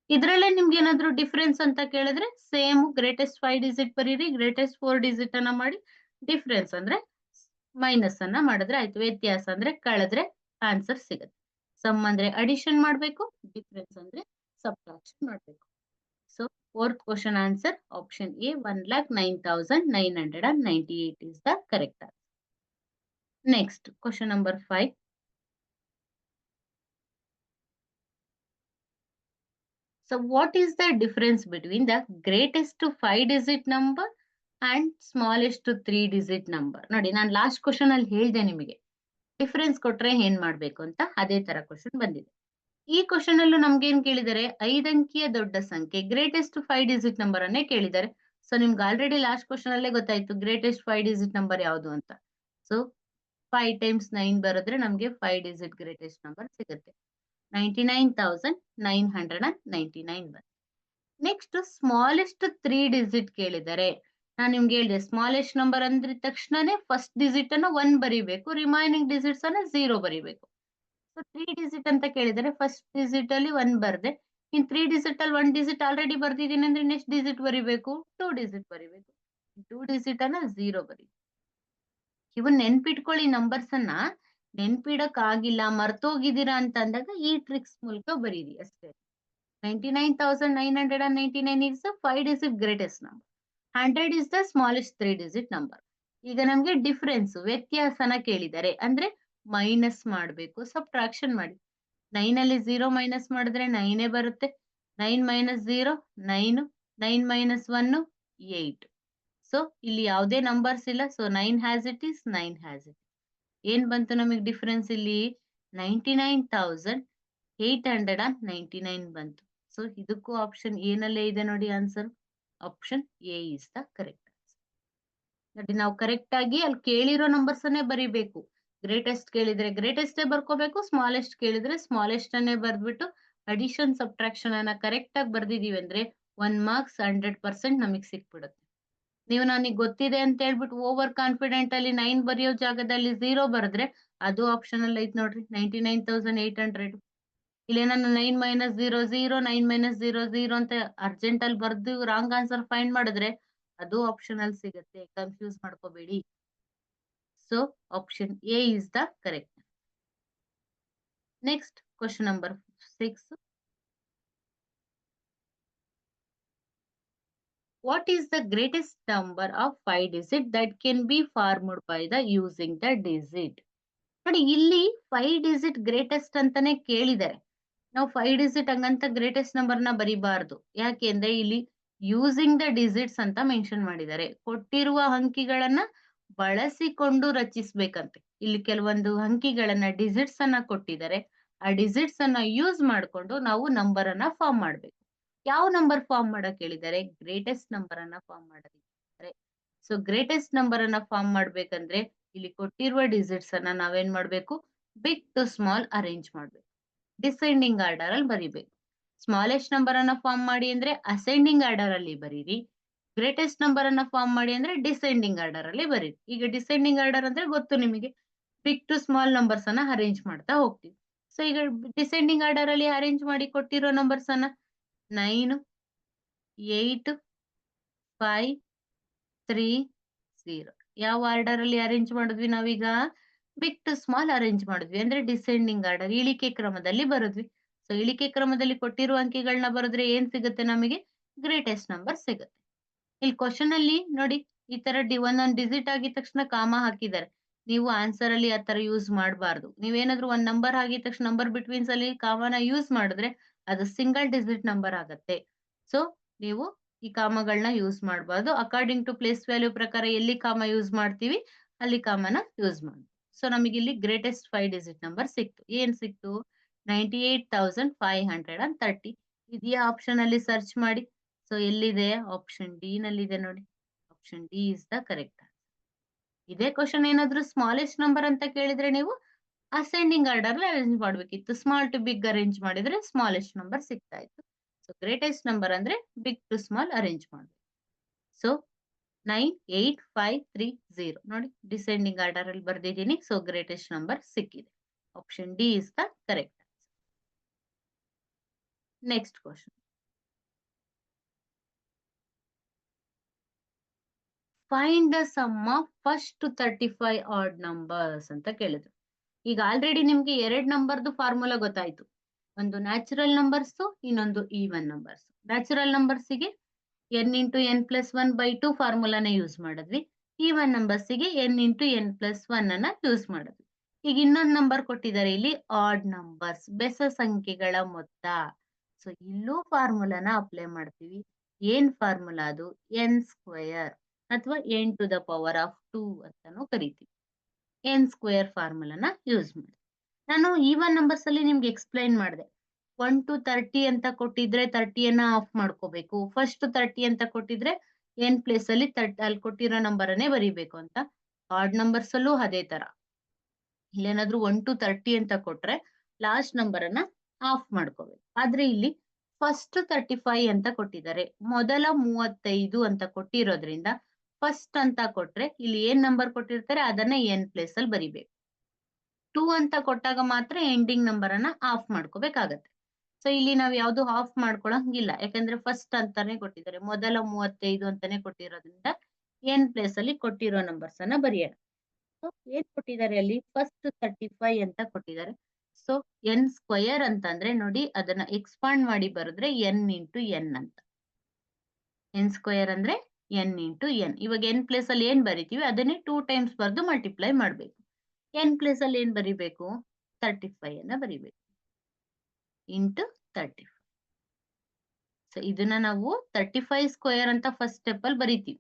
ಇದ್ರಲ್ಲೇ ನಿಮ್ಗೆ ಏನಾದ್ರು ಡಿಫ್ರೆನ್ಸ್ ಅಂತ ಕೇಳಿದ್ರೆ ಸೇಮ್ ಗ್ರೇಟೆಸ್ಟ್ 5 ಡಿಜಿಟ್ ಬರೀರಿ, ಗ್ರೇಟೆಸ್ಟ್ 4 ಡಿಜಿಟ್ ಅನ್ನ ಮಾಡಿ, ಡಿಫ್ರೆನ್ಸ್ ಅಂದ್ರೆ ಮೈನಸ್ ಅನ್ನ ಮಾಡಿದ್ರೆ ಆಯ್ತು. ವ್ಯತ್ಯಾಸ ಅಂದ್ರೆ ಕಳೆದ್ರೆ ಆನ್ಸರ್ ಸಿಗುತ್ತೆ. ಸಮ್ ಅಂದ್ರೆ ಅಡಿಷನ್ ಮಾಡ್ಬೇಕು, ಡಿಫ್ರೆನ್ಸ್ ಅಂದ್ರೆ ಸಬ್ಟ್ರಾಕ್ಷನ್ ಮಾಡ್ಬೇಕು. So fourth question answer option A 1,09,998 is the correct answer. Next question number 5. So what is the difference between the greatest 5-digit number and smallest 3-digit number? ನೋಡಿ ನಾನು last question ಅಲ್ಲಿ ಹೇಳ್ದೆ ನಿಮಗೆ difference ಕೊಟ್ರೆ ಏನ್ ಮಾಡ್ಬೇಕು ಅಂತ, ಅದೇ ತರ ಕ್ವಶನ್ ಬಂದಿದೆ. ಈ ಕ್ವಶನ್ ಅಲ್ಲೂ ನಮ್ಗೆ ಏನ್ ಕೇಳಿದ್ದಾರೆ, 5 ಅಂಕಿಯ ದೊಡ್ಡ ಸಂಖ್ಯೆ ಗ್ರೇಟೆಸ್ಟ್ 5-digit ನಂಬರ್ ಅನ್ನೇ ಕೇಳಿದ್ದಾರೆ. ಸೊ ನಿಮ್ಗೆ ಆಲ್ರೆಡಿ ಲಾಸ್ಟ್ ಕ್ವಶನ್ ಅಲ್ಲೇ ಗೊತ್ತಾಯ್ತು ಗ್ರೇಟೆಸ್ಟ್ 5-digit ನಂಬರ್ ಯಾವುದು ಅಂತ. ಸೊ 5 × 9 ಬರೆದ್ರೆ ನಮ್ಗೆ 5-digit ಗ್ರೇಟೆಸ್ಟ್ ನಂಬರ್ ಸಿಗುತ್ತೆ. 99,999 ಬಂತು. ನೆಕ್ಸ್ಟ್ ಸ್ಮಾಲೆಸ್ಟ್ 3-digit ಕೇಳಿದ್ದಾರೆ. ನಾನು ನಿಮ್ಗೆ ಹೇಳಿದೆ ಸ್ಮಾಲೆಸ್ಟ್ ನಂಬರ್ ಅಂದ್ರ ತಕ್ಷಣನೇ ಫಸ್ಟ್ ಡಿಜಿಟ್ ಅನ್ನ 1 ಬರಿಬೇಕು, ರಿಮೈನಿಂಗ್ ಡಿಜಿಟ್ಸ್ ಅನ್ನ 0 ಬರಿಬೇಕು. ಸೊ 3-digit ಅಂತ ಕೇಳಿದರೆ ಫಸ್ಟ್ ಡಿಜಿಟ್ ಅಲ್ಲಿ 1 ಬರ್ದೆ, ಇನ್ 3-digit ಅಲ್ಲಿ 1 ಡಿಜಿಟ್ ಆಲ್ರೆಡಿ ಬರ್ದಿದ್ದೀನಿ ಅಂದ್ರೆ ನೆಕ್ಸ್ಟ್ ಡಿಜಿಟ್ ಬರಿಬೇಕು, 2 digit ಬರಿಬೇಕು. 2 digit ಅನ್ನ 0 ಬರಿ. ಇವನ್ ನೆನ್ಪಿಟ್ಕೊಳ್ಳಿ, ನಂಬರ್ಸ್ ಅನ್ನ ನೆನ್ಪಿಡಕ್ ಆಗಿಲ್ಲ, ಮರ್ತೋಗಿದ್ದೀರಾ ಅಂತ ಅಂದಾಗ ಈ ಟ್ರಿಕ್ಸ್ ಮೂಲಕ ಬರೀರಿ ಅಷ್ಟೇ. 99,999 is the 5-digit greatest number. 100 is the smallest 3-digit number. ಈಗ ನಮ್ಗೆ ಡಿಫ್ರೆನ್ಸ್ ವ್ಯತ್ಯಾಸನ ಕೇಳಿದ್ದಾರೆ ಅಂದ್ರೆ ಮೈನಸ್ ಮಾಡಬೇಕು, ಸಬ್ಟ್ರಾಕ್ಷನ್ ಮಾಡಿ. 9 ಅಲ್ಲಿ 0 ಮೈನಸ್ ಮಾಡಿದ್ರೆ 9 ಬರುತ್ತೆ. 9 - 0 9, 9 - 1 8. ಸೊ ಇಲ್ಲಿ ಯಾವುದೇ ನಂಬರ್ಸ್ ಇಲ್ಲ. So 9 has it is 9 has it. ಏನ್ ಬಂತು ನಮಗೆ ಡಿಫರೆನ್ಸ್ ಇಲ್ಲಿ? 99,899 ಬಂತು. ಸೊ ಇದಕ್ಕೂ ಆಪ್ಷನ್ ಏನಲ್ಲೇ ಇದೆ ನೋಡಿ answer. Option A is the correct answer. ನೋಡಿ ನಾವು ಕರೆಕ್ಟ್ ಆಗಿ ಅಲ್ಲಿ ಕೇಳಿರೋ ನಂಬರ್ಸ್ ಅನ್ನೇ ಬರಿಬೇಕು. ಗ್ರೇಟೆಸ್ಟ್ ಕೇಳಿದ್ರೆ ಗ್ರೇಟೆಸ್ಟ್ ಬರ್ಕೋಬೇಕು, ಸ್ಮಾಲೆಸ್ಟ್ ಕೇಳಿದ್ರೆ ಸ್ಮಾಲೆಸ್ಟ್ ಅನ್ನೇ ಬರ್ದ್ಬಿಟ್ಟು ಅಡಿಷನ್ ಸಬ್ಟ್ರಾಕ್ಷನ್ ಅನ್ನ ಕರೆಕ್ಟ್ ಆಗಿ ಬರ್ದಿದೀವಿ ಅಂದ್ರೆ 1 ಮಾರ್ಕ್ಸ್ 100% ನಮಗೆ ಸಿಕ್ಬಿಡುತ್ತೆ. ನೀವು ನನಗೆ ಗೊತ್ತಿದೆ ಅಂತ ಹೇಳ್ಬಿಟ್ಟು ಓವರ್ ಕಾನ್ಫಿಡೆಂಟ್ ಅಲ್ಲಿ 9 ಬರೆಯೋ ಜಾಗದಲ್ಲಿ 0 ಬರೆದ್ರೆ ಅದು ಆಪ್ಷನ್ ಅಲ್ಲಿ ಐತ್ ನೋಡ್ರಿ 99,800. ಇಲ್ಲೇನಾನ 9 - 0 0, 9 - 0 0 ಅಂತ ಅರ್ಜೆಂಟ್ ಅಲ್ಲಿ ಬರ್ದು ರಾಂಗ್ ಆನ್ಸರ್ ಫೈಂಡ್ ಮಾಡಿದ್ರೆ ಅದು ಆಪ್ಷನ್ ಅಲ್ಲಿ ಸಿಗುತ್ತೆ. ಕನ್ಫ್ಯೂಸ್ ಮಾಡ್ಕೋಬೇಡಿ. So option A is the correct. Next question number 6. What is the greatest number of 5-digit that can be formed by the using the digit? ನೋಡಿ ಇಲ್ಲಿ 5-digit greatest ಅಂತಾನೆ ಕೇಳಿದ್ದಾರೆ. ನಾವು 5-digit ಹಂಗಂತ ಗ್ರೇಟೆಸ್ಟ್ ನಂಬರ್ ನ ಬರಿಬಾರ್ದು. ಯಾಕೆ ಅಂದ್ರೆ ಇಲ್ಲಿ ಯೂಸಿಂಗ್ ದ ಡಿಜಿಟ್ಸ್ ಅಂತ ಮೆನ್ಷನ್ ಮಾಡಿದ್ದಾರೆ. ಕೊಟ್ಟಿರುವ ಅಂಕಿಗಳನ್ನ ಬಳಸಿಕೊಂಡು ರಚಿಸ್ಬೇಕಂತೆ. ಇಲ್ಲಿ ಕೆಲವೊಂದು ಅಂಕಿಗಳನ್ನ ಡಿಜಿಟ್ಸ್ ಅನ್ನ ಕೊಟ್ಟಿದ್ದಾರೆ. ಆ ಡಿಜಿಟ್ಸ್ ಅನ್ನ ಯೂಸ್ ಮಾಡ್ಕೊಂಡು ನಾವು ನಂಬರ್ ಅನ್ನ ಫಾರ್ಮ್ ಮಾಡ್ಬೇಕು. ಯಾವ ನಂಬರ್ ಫಾರ್ಮ್ ಮಾಡಕ್ ಹೇಳಿದ್ದಾರೆ? ಗ್ರೇಟೆಸ್ಟ್ ನಂಬರ್ ಅನ್ನ ಫಾರ್ಮ್ ಮಾಡೋದಿದ್ದಾರೆ. ಸೊ ಗ್ರೇಟೆಸ್ಟ್ ನಂಬರ್ ಅನ್ನ ಫಾರ್ಮ್ ಮಾಡ್ಬೇಕಂದ್ರೆ ಇಲ್ಲಿ ಕೊಟ್ಟಿರುವ ಡಿಜಿಟ್ಸ್ ಅನ್ನ ನಾವೇನ್ ಮಾಡ್ಬೇಕು? ಬಿಗ್ ಟು ಸ್ಮಾಲ್ ಅರೇಂಜ್ ಮಾಡ್ಬೇಕು. ಡಿಸೆಂಡಿಂಗ್ ಆರ್ಡರ್ ಅಲ್ಲಿ ಬರಿಬೇಕು. ಸ್ಮಾಲೆಸ್ಟ್ ನಂಬರ್ ಅನ್ನ ಫಾರ್ಮ್ ಮಾಡಿ ಅಂದ್ರೆ ಅಸೆಂಡಿಂಗ್ ಆರ್ಡರ್ ಅಲ್ಲಿ ಬರೀರಿ. ಗ್ರೇಟೆಸ್ಟ್ ನಂಬರ್ ಅನ್ನ ಫಾರ್ಮ್ ಮಾಡಿ ಅಂದ್ರೆ ಡಿಸೆಂಡಿಂಗ್ ಆರ್ಡರ್ ಅಲ್ಲಿ ಬರೀರಿ. ಈಗ ಡಿಸೆಂಡಿಂಗ್ ಆರ್ಡರ್ ಅಂದ್ರೆ ಗೊತ್ತು ನಿಮಗೆ, ಬಿಗ್ ಟು ಸ್ಮಾಲ್ ನಂಬರ್ಸ್ ಅನ್ನ ಅರೇಂಜ್ ಮಾಡ್ತಾ ಹೋಗ್ತೀವಿ. ಸೊ ಈಗ ಡಿಸೆಂಡಿಂಗ್ ಆರ್ಡರ್ ಅಲ್ಲಿ ಅರೇಂಜ್ ಮಾಡಿ ಕೊಟ್ಟಿರೋ ನಂಬರ್ಸ್ ಅನ್ನ 9 8, 5, 3, 0. ಯಾವ ಆರ್ಡರ್ ಅಲ್ಲಿ ಅರೇಂಜ್ ಮಾಡಿದ್ವಿ ನಾವೀಗ? ಬಿಗ್ ಟು ಸ್ಮಾಲ್ ಅರೇಂಜ್ ಮಾಡಿದ್ವಿ. ಅಂದ್ರೆ ಡಿಸೆಂಡಿಂಗ್ ಆರ್ಡರ್, ಇಳಿಕೆ ಕ್ರಮದಲ್ಲಿ ಬರೆದ್ವಿ. ಸೊ ಇಳಿಕೆ ಕ್ರಮದಲ್ಲಿ ಕೊಟ್ಟಿರುವ ಅಂಕಿಗಳನ್ನ ಬರೆದ್ರೆ ಏನ್ ಸಿಗುತ್ತೆ ನಮಗೆ? ಗ್ರೇಟೆಸ್ಟ್ ನಂಬರ್ ಸಿಗುತ್ತೆ. ಇಲ್ಲಿ ಕ್ವಶನ್ ಅಲ್ಲಿ ನೋಡಿ, ಈ ತರ ಒಂದೊಂದ್ ಡಿಜಿಟ್ ಆಗಿದ ತಕ್ಷಣ ಕಾಮ ಹಾಕಿದ್ದಾರೆ. ನೀವು ಆನ್ಸರ್ ಅಲ್ಲಿ ಆ ತರ ಯೂಸ್ ಮಾಡಬಾರ್ದು. ನೀವೇನಾದ್ರೂ ಒಂದ್ ನಂಬರ್ ಆಗಿದ ತಕ್ಷಣ ನಂಬರ್ ಬಿಟ್ವೀನ್ಸ್ ಅಲ್ಲಿ ಕಾಮನ ಯೂಸ್ ಮಾಡಿದ್ರೆ ಅದು ಸಿಂಗಲ್ ಡಿಜಿಟ್ ನಂಬರ್ ಆಗತ್ತೆ. ಸೊ ನೀವು ಈ ಕಾಮಗಳನ್ನ ಯೂಸ್ ಮಾಡಬಾರ್ದು. ಅಕಾರ್ಡಿಂಗ್ ಟು ಪ್ಲೇಸ್ ವ್ಯಾಲ್ಯೂ ಪ್ರಕಾರ ಎಲ್ಲಿ ಕಾಮ ಯೂಸ್ ಮಾಡ್ತೀವಿ ಅಲ್ಲಿ ಕಾಮನ ಯೂಸ್ ಮಾಡಿ. ಸೊ ನಮಗೆ ಇಲ್ಲಿ ಗ್ರೇಟೆಸ್ಟ್ 5 ಡಿಜಿಟ್ ನಂಬರ್ ಸಿಕ್ತು. ಏನ್ ಸಿಕ್ತು? 98,530. ಇದೆಯಾ ಆಪ್ಷನ್ ಅಲ್ಲಿ ಸರ್ಚ್ ಮಾಡಿ. ಸೊ ಎಲ್ಲಿದೆ? ಆಪ್ಷನ್ ಡಿ ನಲ್ಲಿದೆ ನೋಡಿ. Option D is the correct. ಇದೇ ಕ್ವಶನ್ ಏನಾದ್ರೂ ಸ್ಮಾಲೆಸ್ಟ್ ನಂಬರ್ ಅಂತ ಕೇಳಿದ್ರೆ ನೀವು ಅಸೆಂಡಿಂಗ್ ಆರ್ಡರ್ ಅರೇಂಜ್ ಮಾಡ್ಬೇಕಿತ್ತು. ಸ್ಮಾಲ್ ಟು ಬಿಗ್ ಅರೇಂಜ್ ಮಾಡಿದ್ರೆ ಸ್ಮಾಲೆಸ್ಟ್ ನಂಬರ್ ಸಿಗ್ತಾ ಇತ್ತು. ಸೊ ಗ್ರೇಟೆಸ್ಟ್ ನಂಬರ್ ಅಂದ್ರೆ ಬಿಗ್ ಟು ಸ್ಮಾಲ್ ಅರೇಂಜ್ ಮಾಡ್ಬೇಕು. ಸೊ 98530 ನೋಡಿ, ಡಿಸೆಂಡಿಂಗ್ ಆರ್ಡರ್ ಅಲ್ಲಿ ಬರ್ದಿದ್ದೀನಿ. ಸೊ ಗ್ರೇಟೆಸ್ಟ್ ನಂಬರ್ ಸಿಕ್ಕಿದೆ. Option D is the correct. Next question. Find the sum of first 35 odd numbers ಅಂತ ಕೇಳಿದ್ರು. ಈಗ ಆಲ್ರೆಡಿ ನಿಮ್ಗೆ 2 ನಂಬರ್ದು ಫಾರ್ಮುಲಾ ಗೊತ್ತಾಯ್ತು. ಒಂದು ನ್ಯಾಚುರಲ್ ನಂಬರ್ಸ್, ಇನ್ನೊಂದು ಈವನ್ ನಂಬರ್ಸ್. ನ್ಯಾಚುರಲ್ ನಂಬರ್ಸ್ಗೆ n×n+1/2 ಫಾರ್ಮುಲಾನ ಯೂಸ್ ಮಾಡಿದ್ವಿ. ಈವನ್ ನಂಬರ್ಸ್ಗೆ n×n+1 ಅನ್ನ ಯೂಸ್ ಮಾಡಿದ್ವಿ. ಈಗ ಇನ್ನೊಂದು ನಂಬರ್ ಕೊಟ್ಟಿದ್ದಾರೆ ಇಲ್ಲಿ, ಆಡ್ ನಂಬರ್ಸ್, ಬೆಸ ಸಂಖ್ಯೆಗಳ ಮೊತ್ತ. ಸೊ ಇಲ್ಲೂ ಫಾರ್ಮುಲಾನ ಅಪ್ಲೈ ಮಾಡ್ತೀವಿ. ಏನ್ ಫಾರ್ಮುಲಾ ಅದು? n² ಅಥವಾ n⁻², ಅಂತಾನೂ ಕರಿತೀವಿ. n² ಫಾರ್ಮುಲಾನ ಯೂಸ್ ಮಾಡಿ. ನಾನು ಈವನ್ ನಂಬರ್ಸ್ ಅಲ್ಲಿ ನಿಮ್ಗೆ ಎಕ್ಸ್ಪ್ಲೈನ್ ಮಾಡಿದೆ. 1 to 30 ಅಂತ ಕೊಟ್ಟಿದ್ರೆ 30ಯನ್ನ ಆಫ್ ಮಾಡ್ಕೋಬೇಕು. ಫಸ್ಟ್ 30 ಅಂತ ಕೊಟ್ಟಿದ್ರೆ n ಪ್ಲೇಸ್ ಅಲ್ಲಿ ಅಲ್ಲಿ ಕೊಟ್ಟಿರೋ ನಂಬರ್ ಅನ್ನೇ ಬರೀಬೇಕು ಅಂತ. ಆಡ್ ನಂಬರ್ಸ್ ಅಲ್ಲೂ ಅದೇ ತರ. ಇಲ್ಲೇನಾದ್ರೂ 1 to 30 ಅಂತ ಕೊಟ್ರೆ ಲಾಸ್ಟ್ ನಂಬರ್ ಅನ್ನ ಆಫ್ ಮಾಡ್ಕೋಬೇಕು. ಆದ್ರೆ ಇಲ್ಲಿ ಫಸ್ಟ್ 35 ಅಂತ ಕೊಟ್ಟಿದ್ದಾರೆ, ಮೊದಲ 35 ಅಂತ ಕೊಟ್ಟಿರೋದ್ರಿಂದ ಫಸ್ಟ್ ಅಂತ ಕೊಟ್ರೆ ಇಲ್ಲಿ ಏನ್ ನಂಬರ್ ಕೊಟ್ಟಿರ್ತಾರೆ ಅದನ್ನ n ಪ್ಲೇಸ್ ಅಲ್ಲಿ ಬರಿಬೇಕು. 2 ಅಂತ ಕೊಟ್ಟಾಗ ಮಾತ್ರ ಎಂಡಿಂಗ್ ನಂಬರ್ ಅನ್ನ ಆಫ್ ಮಾಡ್ಕೋಬೇಕಾಗತ್ತೆ. ಸೊ ಇಲ್ಲಿ ನಾವ್ ಯಾವ್ದು ಆಫ್ ಮಾಡ್ಕೊಳಂಗಿಲ್ಲ, ಯಾಕಂದ್ರೆ ಫಸ್ಟ್ ಅಂತಾನೆ ಕೊಟ್ಟಿದ್ದಾರೆ, ಮೊದಲ 35 ಅಂತಾನೆ ಕೊಟ್ಟಿರೋದ್ರಿಂದ n ಪ್ಲೇಸ್ ಅಲ್ಲಿ ಕೊಟ್ಟಿರೋ ನಂಬರ್ಸ್ ಅನ್ನ ಬರೆಯೋಣ. ಸೊ ಏನ್ ಕೊಟ್ಟಿದ್ದಾರೆ ಅಲ್ಲಿ? ಫಸ್ಟ್ 35 ಅಂತ ಕೊಟ್ಟಿದ್ದಾರೆ. ಸೊ n² ಅಂತಂದ್ರೆ ನೋಡಿ, ಅದನ್ನ ಎಕ್ಸ್ಪಾಂಡ್ ಮಾಡಿ ಬರೆದ್ರೆ n×n ಅಂತ. n² ಅಂದ್ರೆ n×n. ಇವಾಗ n ಪ್ಲೇಸ್ ಅಲ್ಲಿ ಏನ್ ಬರಿತೀವಿ ಅದನ್ನೇ 2 ಟೈಮ್ಸ್ ಬರೆದು ಮಲ್ಟಿಪ್ಲೈ ಮಾಡ್ಬೇಕು. n ಪ್ಲೇಸ್ ಅಲ್ಲಿ ಏನ್ ಬರಿಬೇಕು? 35 ಅನ್ನ ಬರಿಬೇಕು. × 35. ಸೊ ಇದನ್ನ ನಾವು 35² ಅಂತ ಫಸ್ಟ್ ಸ್ಟೆಪ್ ಅಲ್ಲಿ ಬರಿತೀವಿ.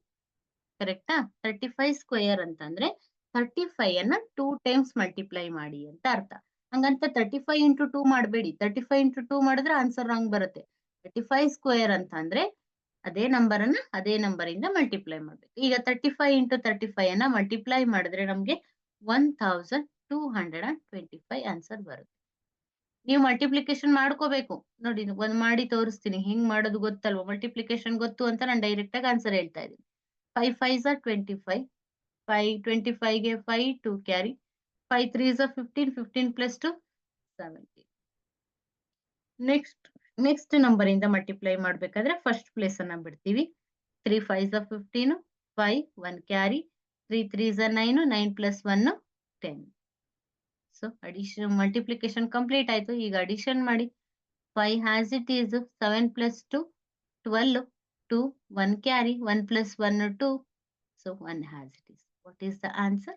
ಕರೆಕ್ಟಾ? 35² ಅಂತಂದ್ರೆ 35 ಅನ್ನ 2 ಟೈಮ್ಸ್ ಮಲ್ಟಿಪ್ಲೈ ಮಾಡಿ ಅಂತ ಅರ್ಥ. ಹಂಗಂತ 35 × 2 ಮಾಡಬೇಡಿ. 35 × 2 ಮಾಡಿದ್ರೆ ಆನ್ಸರ್ ರಾಂಗ್ ಬರುತ್ತೆ. 35² ಅಂತ ಅಂದ್ರೆ ಅದೇ ನಂಬರ್ ಅನ್ನ ಅದೇ ನಂಬರ್ ಇಂದ ಮಲ್ಟಿಪ್ಲೈ ಮಾಡ್ಬೇಕು. ಈಗ 35 × 35 ಅನ್ನ ಮಲ್ಟಿಪ್ಲೈ ಮಾಡಿದ್ರೆ ನಮ್ಗೆ 1225 ಆನ್ಸರ್ ಬರುತ್ತೆ. ನೀವು ಮಲ್ಟಿಪ್ಲಿಕೇಶನ್ ಮಾಡ್ಕೋಬೇಕು. ನೋಡಿ ಒಂದ್ ಮಾಡಿ ತೋರಿಸ್ತೀನಿ, ಹೆಂಗ್ ಮಾಡೋದು ಗೊತ್ತಲ್ವಾ? ಮಲ್ಟಿಪ್ಲಿಕೇಶನ್ ಗೊತ್ತು ಅಂತ ನಾನು ಡೈರೆಕ್ಟ್ ಆಗಿ ಆನ್ಸರ್ ಹೇಳ್ತಾ ಇದ್ದೀನಿ. 5 5s are 25. 5 25 ಗೆ 5 2 carry. 5 3s are 15. 15 + 2 17. Next number ಇಂದ ಮಲ್ಟಿಪ್ಲೈ ಮಾಡ್ಬೇಕಾದ್ರೆ ಫಸ್ಟ್ ಪ್ಲೇಸ್ ಅನ್ನ ಬಿಡ್ತೀವಿ. 3 5s are 15. 5 1 carry. 3 3s are 9. 9 + 1 10. So addition multiplication complete ಆಯ್ತು. ಈಗ ಅಡಿಷನ್ ಮಾಡಿ. 5 has it is. 7 + 2 12. 2 1 carry. 1 + 1 2. So 1 has it is. What is the answer?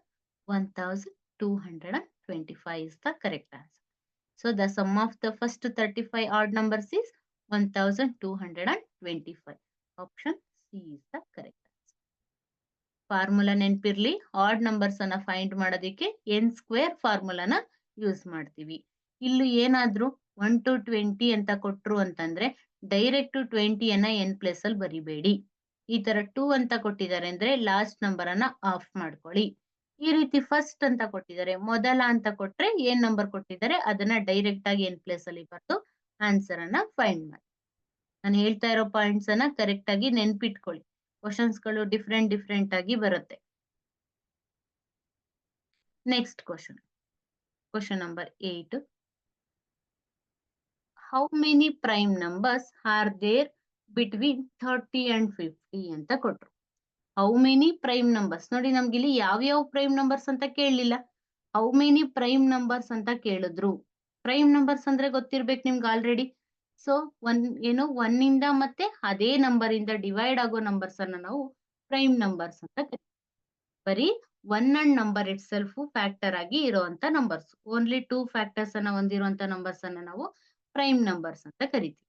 1225 is the correct answer. So the sum of the first 35 odd numbers is 1225. Option C is the correct answer. Formula ನೆನಪಿರ್ಲಿ, odd numbers ಅನ್ನ find ಮಾಡೋದಕ್ಕೆ n² ಫಾರ್ಮುಲಾನ use ಮಾಡ್ತೀವಿ. ಇಲ್ಲಿ ಏನಾದ್ರೂ 1 to 20 ಅಂತ ಕೊಟ್ರು ಅಂತಂದ್ರೆ direct 20ಯನ್ನ n place ಅಲ್ಲಿ ಬರಿಬೇಡಿ. ಈ ತರ 2 ಅಂತ ಕೊಟ್ಟಿದ್ದಾರೆ ಅಂದ್ರೆ ಲಾಸ್ಟ್ ನಂಬರ್ ಅನ್ನ ಆಫ್ ಮಾಡ್ಕೊಳ್ಳಿ. ಈ ರೀತಿ ಫಸ್ಟ್ ಅಂತ ಕೊಟ್ಟಿದ್ದಾರೆ, ಮೊದಲ ಅಂತ ಕೊಟ್ರೆ ಏನ್ ನಂಬರ್ ಕೊಟ್ಟಿದ್ದಾರೆ ಅದನ್ನ ಡೈರೆಕ್ಟ್ ಆಗಿ n ಪ್ಲೇಸ್ ಅಲ್ಲಿ ಬರೆದು ಆನ್ಸರ್ ಅನ್ನ ಫೈಂಡ್ ಮಾಡಿ. ನಾನು ಹೇಳ್ತಾ ಇರೋ ಪಾಯಿಂಟ್ಸ್ ಅನ್ನ ಕರೆಕ್ಟ್ ಆಗಿ ನೆನ್ಪಿಟ್ಕೊಳ್ಳಿ. ಕ್ವಶನ್ಸ್ ಗಳು ಡಿಫ್ರೆಂಟ್ ಆಗಿ ಬರುತ್ತೆ. Next question number 8. How many prime numbers are there between 30 and 50 ಅಂತ ಕೊಟ್ರು. ಹೌ ಮೆನಿ ಪ್ರೈಮ್ ನಂಬರ್ಸ್ ನೋಡಿ ನಮ್ಗೆ ಇಲ್ಲಿ ಯಾವ ಪ್ರೈಮ್ ನಂಬರ್ಸ್ ಅಂತ ಕೇಳಲಿಲ್ಲ. ಹೌ ಮೆನಿ ಪ್ರೈಮ್ ನಂಬರ್ಸ್ ಅಂತ ಕೇಳಿದ್ರು. ಪ್ರೈಮ್ ನಂಬರ್ಸ್ ಅಂದ್ರೆ ಗೊತ್ತಿರ್ಬೇಕು ನಿಮ್ಗೆ ಆಲ್ರೆಡಿ. ಸೊ ಒನ್ ಇಂದ ಮತ್ತೆ ಅದೇ ನಂಬರ್ ಇಂದ ಡಿವೈಡ್ ಆಗೋ ನಂಬರ್ಸ್ ಅನ್ನ ನಾವು ಪ್ರೈಮ್ ನಂಬರ್ಸ್ ಅಂತ ಕರಿತೀವಿ. ಬರೀ one and number it self factor ಆಗಿ ಇರುವಂತ ನಂಬರ್ಸ್. ಓನ್ಲಿ 2 ಫ್ಯಾಕ್ಟರ್ಸ್ ಅನ್ನ ಹೊಂದಿರುವಂತ ನಂಬರ್ಸ್ ಅನ್ನ ನಾವು ಪ್ರೈಮ್ ನಂಬರ್ಸ್ ಅಂತ ಕರಿತೀವಿ.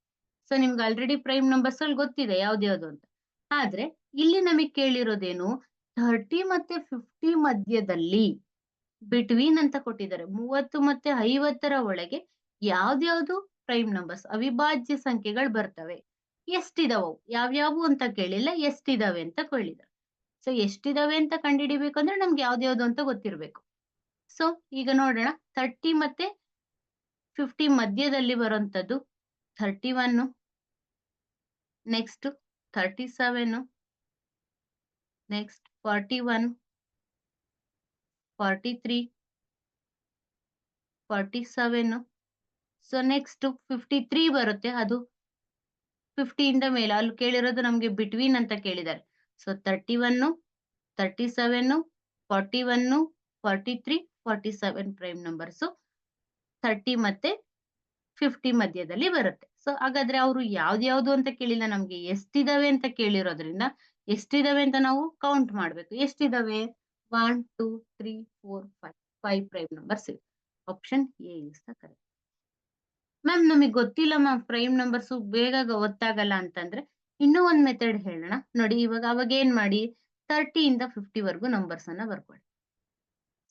ಸೊ ನಿಮ್ಗೆ ಆಲ್ರೆಡಿ ಪ್ರೈಮ್ ನಂಬರ್ಸ್ ಅಲ್ಲಿ ಗೊತ್ತಿದೆ ಯಾವ್ದ್ಯಾವ್ದು ಅಂತ. ಆದ್ರೆ ಇಲ್ಲಿ ನಮಗೆ ಕೇಳಿರೋದೇನು, 30 ಮತ್ತೆ 50 ಮಧ್ಯದಲ್ಲಿ ಬಿಟ್ವೀನ್ ಅಂತ ಕೊಟ್ಟಿದ್ದಾರೆ. 30 ಮತ್ತೆ 50ರ ಒಳಗೆ ಯಾವ್ದ್ಯಾವ್ದು ಪ್ರೈಮ್ ನಂಬರ್ಸ್ ಅವಿಭಾಜ್ಯ ಸಂಖ್ಯೆಗಳು ಬರ್ತವೆ, ಎಷ್ಟಿದಾವು, ಯಾವ್ಯಾವು ಅಂತ ಕೇಳಿಲ್ಲ, ಎಷ್ಟಿದಾವೆ ಅಂತ ಕೇಳಿದ್ದಾರೆ. ಸೊ ಎಷ್ಟಿದಾವೆ ಅಂತ ಕಂಡುಹಿಡಿಬೇಕಂದ್ರೆ ನಮ್ಗೆ ಯಾವ್ದ್ಯಾವ್ದು ಅಂತ ಗೊತ್ತಿರ್ಬೇಕು. ಸೊ ಈಗ ನೋಡೋಣ, 30 ಮತ್ತೆ 50 ಮಧ್ಯದಲ್ಲಿ ಬರುವಂತದ್ದು 31, ನೆಕ್ಸ್ಟ್ 37, ನೆಕ್ಸ್ಟ್ 41, 43, 47. ಸೊ ನೆಕ್ಸ್ಟ್ 53 ಬರುತ್ತೆ. ಅದು 50 ಇಂದ ಮೇಲೆ ಅಲ್ಲಿ ಕೇಳಿರೋದು ನಮ್ಗೆ ಬಿಟ್ವೀನ್ ಅಂತ ಕೇಳಿದ್ದಾರೆ. ಸೊ 31, 37, 41, 43, 47 ಪ್ರೈಮ್ ನಂಬರ್ಸ್ 30 ಮತ್ತೆ 50 ಮಧ್ಯದಲ್ಲಿ ಬರುತ್ತೆ. ಸೊ ಹಾಗಾದ್ರೆ ಅವರು ಯಾವ್ದ್ಯಾವ್ದು ಅಂತ ಕೇಳಿಲ್ಲ, ನಮ್ಗೆ ಎಷ್ಟಿದಾವೆ ಅಂತ ಕೇಳಿರೋದ್ರಿಂದ ಎಷ್ಟಿದಾವೆ ಅಂತ ನಾವು ಕೌಂಟ್ ಮಾಡ್ಬೇಕು. ಎಷ್ಟಿದಾವೆ? 1, 2, 3, 4, 5 ಪ್ರೈಮ್ ನಂಬರ್ಸ್ ಇವೆ. Option A is the correct. Ma'am ನಮಗೆ ಗೊತ್ತಿಲ್ಲ ಮ್ಯಾಮ್ ಪ್ರೈಮ್ ನಂಬರ್ಸ್ ಬೇಗ ಗೊತ್ತಾಗಲ್ಲ ಅಂತಂದ್ರೆ ಇನ್ನೂ ಒಂದ್ ಮೆಥಡ್ ಹೇಳೋಣ ನೋಡಿ. ಅವಾಗ ಏನ್ ಮಾಡಿ, 30 ಇಂದ 50 ವರೆಗೂ ನಂಬರ್ಸ್ ಅನ್ನ ಬರ್ಕೊಳ್ಳಿ.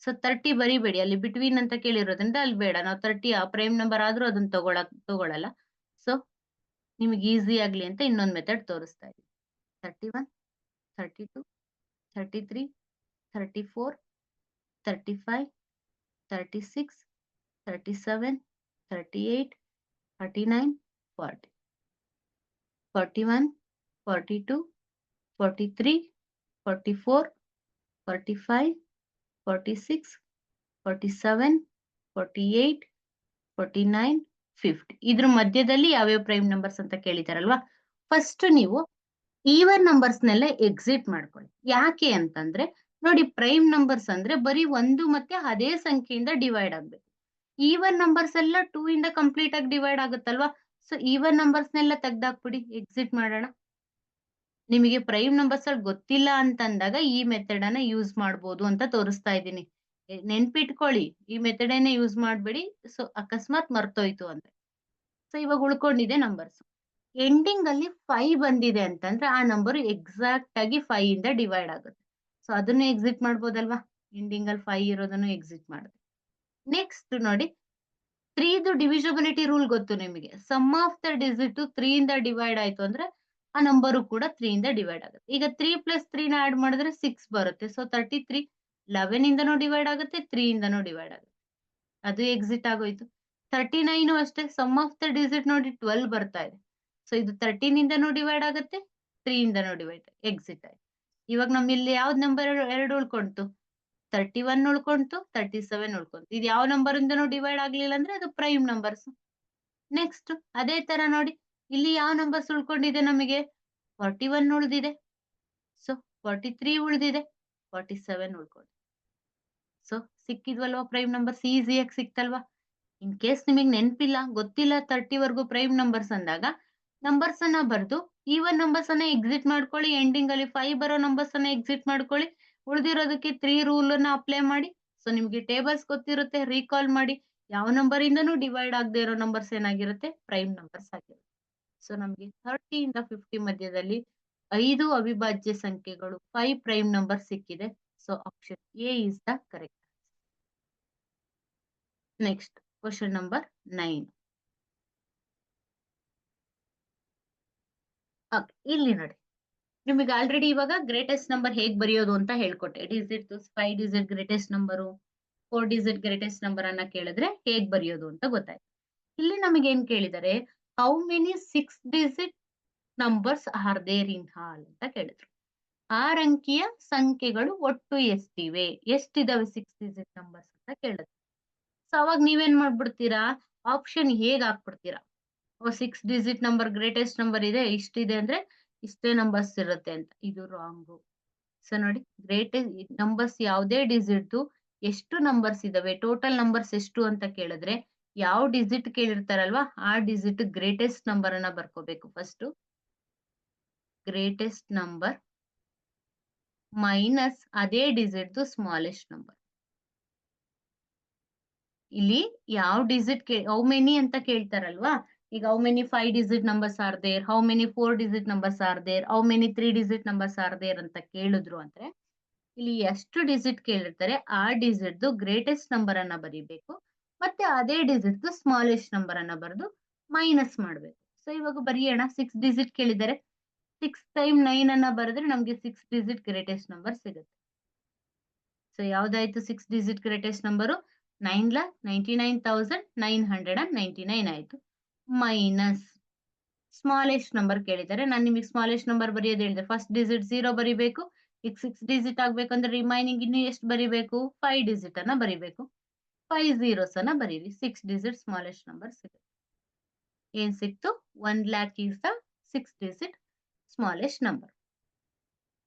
ಸೊ 30 ಬರಿಬೇಡಿ, ಅಲ್ಲಿ ಬಿಟ್ವೀನ್ ಅಂತ ಕೇಳಿರೋದ್ರಿಂದ ಅಲ್ಲಿ ಬೇಡ. ನಾವು 30 ಆ ಪ್ರೈಮ್ ನಂಬರ್ ಆದ್ರೂ ಅದನ್ನ ತಗೊಳಲ್ಲ. ಸೊ ನಿಮ್ಗೆ ಈಸಿ ಆಗ್ಲಿ ಅಂತ ಇನ್ನೊಂದು ಮೆಥಡ್ ತೋರಿಸ್ತಾ ಇದ್ದೀನಿ. 31, 32, 33, 34, 35, 36, 37, 38, 39, 40. 41, 42, 43, 44, 45, 46, 47, 48, 49, 50. ಇದ್ರ ಮಧ್ಯದಲ್ಲಿ ಯಾವ್ಯಾವ ಪ್ರೈಮ್ ನಂಬರ್ಸ್ ಅಂತ ಕೇಳಿದಾರಲ್ವಾ. ಫಸ್ಟ್ ನೀವು ಈವನ್ ನಂಬರ್ಸ್ನೆಲ್ಲ ಎಕ್ಸಿಟ್ ಮಾಡ್ಕೊಳ್ಳಿ. ಯಾಕೆ ಅಂತಂದ್ರೆ ನೋಡಿ, ಪ್ರೈಮ್ ನಂಬರ್ಸ್ ಅಂದ್ರೆ ಬರೀ ಒಂದು ಮತ್ತೆ ಅದೇ ಸಂಖ್ಯೆಯಿಂದ ಡಿವೈಡ್ ಆಗ್ಬೇಕು. ಈವನ್ ನಂಬರ್ಸ್ ಎಲ್ಲ 2 ಇಂದ ಕಂಪ್ಲೀಟ್ ಆಗಿ ಡಿವೈಡ್ ಆಗುತ್ತಲ್ವಾ. ಸೊ ಈವನ್ ನಂಬರ್ಸ್ನೆಲ್ಲ ತೆಗ್ದಾಕ್ಬಿಡಿ, ಎಕ್ಸಿಟ್ ಮಾಡೋಣ. ನಿಮಗೆ ಪ್ರೈಮ್ ನಂಬರ್ಸ್ ಅಲ್ಲಿ ಗೊತ್ತಿಲ್ಲ ಅಂತಂದಾಗ ಈ ಮೆಥಡ್ ಅನ್ನ ಯೂಸ್ ಮಾಡ್ಬೋದು ಅಂತ ತೋರಿಸ್ತಾ ಇದ್ದೀನಿ. ನೆನ್ಪಿಟ್ಕೊಳ್ಳಿ, ಈ ಮೆಥಡ್ ಅನ್ನ ಯೂಸ್ ಮಾಡ್ಬೇಡಿ. ಸೊ ಅಕಸ್ಮಾತ್ ಮರ್ತೋಯ್ತು ಅಂದ್ರೆ. ಸೊ ಇವಾಗ ಉಳ್ಕೊಂಡಿದೆ ನಂಬರ್ಸ್. ಎಂಡಿಂಗ್ ಅಲ್ಲಿ 5 ಬಂದಿದೆ ಅಂತಂದ್ರೆ ಆ ನಂಬರ್ ಎಕ್ಸಾಕ್ಟ್ ಆಗಿ 5 ಇಂದ ಡಿವೈಡ್ ಆಗುತ್ತೆ. ಸೊ ಅದನ್ನು ಎಕ್ಸಿಟ್ ಮಾಡ್ಬೋದಲ್ವಾ. ಎಂಡಿಂಗ್ ಅಲ್ಲಿ 5 ಇರೋದನ್ನು ಎಕ್ಸಿಟ್ ಮಾಡಿದೆ. ನೆಕ್ಸ್ಟ್ ನೋಡಿ, 3ದು ಡಿವಿಸಿಬಿಲಿಟಿ ರೂಲ್ ಗೊತ್ತು ನಿಮಗೆ. ಸಮ್ ಆಫ್ ದ ಡಿಜಿಟ್ 3 ಇಂದ ಡಿವೈಡ್ ಆಯ್ತು ಅಂದ್ರೆ ಆ ನಂಬರು ಕೂಡ 3 ಇಂದ ಡಿವೈಡ್ ಆಗುತ್ತೆ. ಈಗ 3 ಪ್ಲಸ್ 3 ನ ಆಡ್ ಮಾಡಿದ್ರೆ 6 ಬರುತ್ತೆ. ಸೊ 33 11 ಇಂದನೂ ಡಿವೈಡ್ ಆಗುತ್ತೆ, 3 ಇಂದನೂ ಡಿವೈಡ್ ಆಗುತ್ತೆ. ಅದು ಎಕ್ಸಿಟ್ ಆಗೋಯ್ತು. 39 ಅಷ್ಟೇ, ಸಮ್ ಆಫ್ ದ ಡಿಜಿಟ್ ನೋಡಿ 12 ಬರ್ತಾ ಇದೆ. ಸೊ ಇದು 13 ಇಂದನೂ ಡಿವೈಡ್ ಆಗುತ್ತೆ, 3 ಇಂದನೂ ಡಿವೈಡ್, ಎಕ್ಸಿಟ್ ಆಯ್ತು. ಇವಾಗ ನಮ್ಮಲ್ಲಿ ಯಾವ್ದು ನಂಬರ್ ಎರಡು ಉಳ್ಕೊಂತು? 31 ಉಳ್ಕೊಂತು, 37 ಉಳ್ಕೊಂತು. ಇದು ಯಾವ ನಂಬರ್ ಇಂದನೂ ಡಿವೈಡ್ ಆಗ್ಲಿಲ್ಲ ಅಂದ್ರೆ ಅದು ಪ್ರೈಮ್ ನಂಬರ್ಸ್. ನೆಕ್ಸ್ಟ್ ಅದೇ ತರ ನೋಡಿ, ಇಲ್ಲಿ ಯಾವ ನಂಬರ್ಸ್ ಉಳ್ಕೊಂಡಿದೆ ನಮಗೆ? 41 ಉಳಿದಿದೆ, ಸೊ 43 ಉಳಿದಿದೆ, 47 ಉಳ್ಕೊಂಡಿದೆ. ಸೊ ಸಿಕ್ಕಿದ್ವಲ್ವಾ ಪ್ರೈಮ್ ನಂಬರ್ಸ್, ಈಸಿಯಾಗಿ ಸಿಕ್ತಲ್ವಾ. ಇನ್ ಕೇಸ್ ನಿಮಗೆ ನೆನಪಿಲ್ಲ, ಗೊತ್ತಿಲ್ಲ 30 ವರ್ಗೂ ಪ್ರೈಮ್ ನಂಬರ್ಸ್ ಅಂದಾಗ ನಂಬರ್ಸ್ ಅನ್ನ ಬರ್ದು ಈವನ್ ನಂಬರ್ಸ್ ಅನ್ನ ಎಕ್ಸಿಟ್ ಮಾಡ್ಕೊಳ್ಳಿ. ಎಂಡಿಂಗ್ ಅಲ್ಲಿ 5 ಬರೋ ನಂಬರ್ಸ್ ಅನ್ನ ಎಕ್ಸಿಟ್ ಮಾಡ್ಕೊಳ್ಳಿ. ಉಳಿದಿರೋದಕ್ಕೆ 3 ರೂಲ್ ಅನ್ನ ಅಪ್ಲೈ ಮಾಡಿ. ಸೊ ನಿಮ್ಗೆ ಟೇಬಲ್ಸ್ ಗೊತ್ತಿರುತ್ತೆ, ರೀಕಾಲ್ ಮಾಡಿ. ಯಾವ ನಂಬರ್ ಇಂದನೂ ಡಿವೈಡ್ ಆಗದೆ ಇರೋ ನಂಬರ್ಸ್ ಏನಾಗಿರುತ್ತೆ? ಪ್ರೈಮ್ ನಂಬರ್ಸ್ ಆಗಿರುತ್ತೆ. ಸೊ ನಮ್ಗೆ 30 ಇಂದ 50 ಮಧ್ಯದಲ್ಲಿ 5 ಅವಿಭಾಜ್ಯ ಸಂಖ್ಯೆಗಳು, 5 ಪ್ರೈಮ್ ನಂಬರ್ ಸಿಕ್ಕಿದೆ. So option A is the correct. Next question number 9. Okay, ಇಲ್ಲಿ ನೋಡಿ, ನಿಮಗೆ ಆಲ್ರೆಡಿ ಇವಾಗ ಗ್ರೇಟೆಸ್ಟ್ ನಂಬರ್ ಹೇಗ್ ಬರೆಯೋದು ಅಂತ ಹೇಳ್ಕೊಟ್ಟೆ. Digit 5 digit greatest number, 4 digit greatest number ಅನ್ನ ಕೇಳಿದ್ರೆ ಹೇಗ್ ಬರೆಯೋದು ಅಂತ ಗೊತ್ತಾಯ್ತು. ಇಲ್ಲಿ ನಮಗೆ ಏನ್ ಕೇಳಿದರೆ, how many 6 digit numbers are there in all ಅಂತ ಕೇಳಿದ್ರು. 6 ಅಂಕಿಯ ಸಂಖ್ಯೆಗಳು ಒಟ್ಟು ಎಷ್ಟಿವೆ, ಎಷ್ಟಿದಾವೆ 6 ಡಿಜಿಟ್ ನಂಬರ್ಸ್ ಅಂತ ಕೇಳಿದ್ರು. ಸೊ ಅವಾಗ ನೀವೇನ್ ಮಾಡ್ಬಿಡ್ತೀರಾ? ಆಪ್ಷನ್ ಹೇಗ್ ಹಾಕ್ಬಿಡ್ತೀರಾ. Six digit number greatest number ಇದೆ, ಇಷ್ಟಿದೆ ಅಂದ್ರೆ ಇಷ್ಟೇ ನಂಬರ್ಸ್ ಇರುತ್ತೆ ಅಂತ. ಇದು ರಾಂಗು. ಸೊ ನೋಡಿ, ಗ್ರೇಟೆಸ್ಟ್ ನಂಬರ್ಸ್ ಯಾವುದೇ ಡಿಜಿಟ್ ಎಷ್ಟು ನಂಬರ್ಸ್ ಇದಾವೆ, ಟೋಟಲ್ ನಂಬರ್ಸ್ ಎಷ್ಟು ಅಂತ ಕೇಳಿದ್ರೆ ಯಾವ ಡಿಜಿಟ್ ಕೇಳಿರ್ತಾರಲ್ವಾ ಆ ಡಿಜಿಟ್ ಗ್ರೇಟೆಸ್ಟ್ ನಂಬರ್ ಅನ್ನ ಬರ್ಕೋಬೇಕು. ಫಸ್ಟ್ ಗ್ರೇಟೆಸ್ಟ್ ನಂಬರ್ ಮೈನಸ್ ಅದೇ ಡಿಜಿಟ್ ಸ್ಮಾಲೆಸ್ಟ್ ನಂಬರ್. ಇಲ್ಲಿ ಯಾವ ಡಿಜಿಟ್ ಹೌ ಮೆನಿ ಅಂತ ಕೇಳ್ತಾರಲ್ವಾ, ಈಗ how many 5 digit numbers are there, how many 4 digit numbers are there, how many 3 digit numbers are there ಅಂತ ಕೇಳಿದ್ರು ಅಂದ್ರೆ ಇಲ್ಲಿ ಎಷ್ಟು ಡಿಜಿಟ್ ಕೇಳಿರ್ತಾರೆ ಆ ಡಿಜಿಟ್ ಗ್ರೇಟೆಸ್ಟ್ ನಂಬರ್ ಅನ್ನ ಬರೀಬೇಕು, ಮತ್ತೆ ಅದೇ ಡಿಜಿಟ್ ಸ್ಮಾಲೆಸ್ಟ್ ನಂಬರ್ ಅನ್ನ ಬರೆದು ಮೈನಸ್ ಮಾಡ್ಬೇಕು. ಸೊ ಇವಾಗ ಬರೆಯೋಣ. 6 ಡಿಜಿಟ್ ಕೇಳಿದ್ದಾರೆ, 6 ಟೈಮ್ 9 ಅನ್ನ ಬರೆದ್ರೆ ನಮ್ಗೆ 6 ಡಿಜಿಟ್ ಗ್ರೇಟೆಸ್ಟ್ ನಂಬರ್ ಸಿಗುತ್ತೆ. ಸೊ ಯಾವ್ದಾಯ್ತು 6 ಡಿಜಿಟ್ ಗ್ರೇಟೆಸ್ಟ್ ನಂಬರು? 9,99,999 ಆಯ್ತು. ಮೈನಸ್ ಸ್ಮಾಲೆಸ್ಟ್ ನಂಬರ್ ಕೇಳಿದ್ದಾರೆ. ನಾನು ನಿಮಗೆ ಸ್ಮಾಲೆಸ್ಟ್ ನಂಬರ್ ಬರೆಯೋದು ಹೇಳಿದೆ. ಫಸ್ಟ್ ಡಿಜಿಟ್ 0 ಬರಿಬೇಕು. ಈಗ 6 ಡಿಜಿಟ್ ಆಗ್ಬೇಕಂದ್ರೆ ರಿಮೈನಿಂಗ್ ಇನ್ನು ಎಷ್ಟು ಬರಿಬೇಕು? 5 ಡಿಜಿಟ್ ಅನ್ನ ಬರಿಬೇಕು. 5 zeros ಅನ್ನ ಬರೀರಿ. 6 ಡಿಜಿಟ್ ಸ್ಮಾಲೆಸ್ಟ್ ನಂಬರ್ ಸಿಗುತ್ತೆ. ಏನ್ ಸಿಕ್ತು? 1 lakh is the 6 digit smallest number.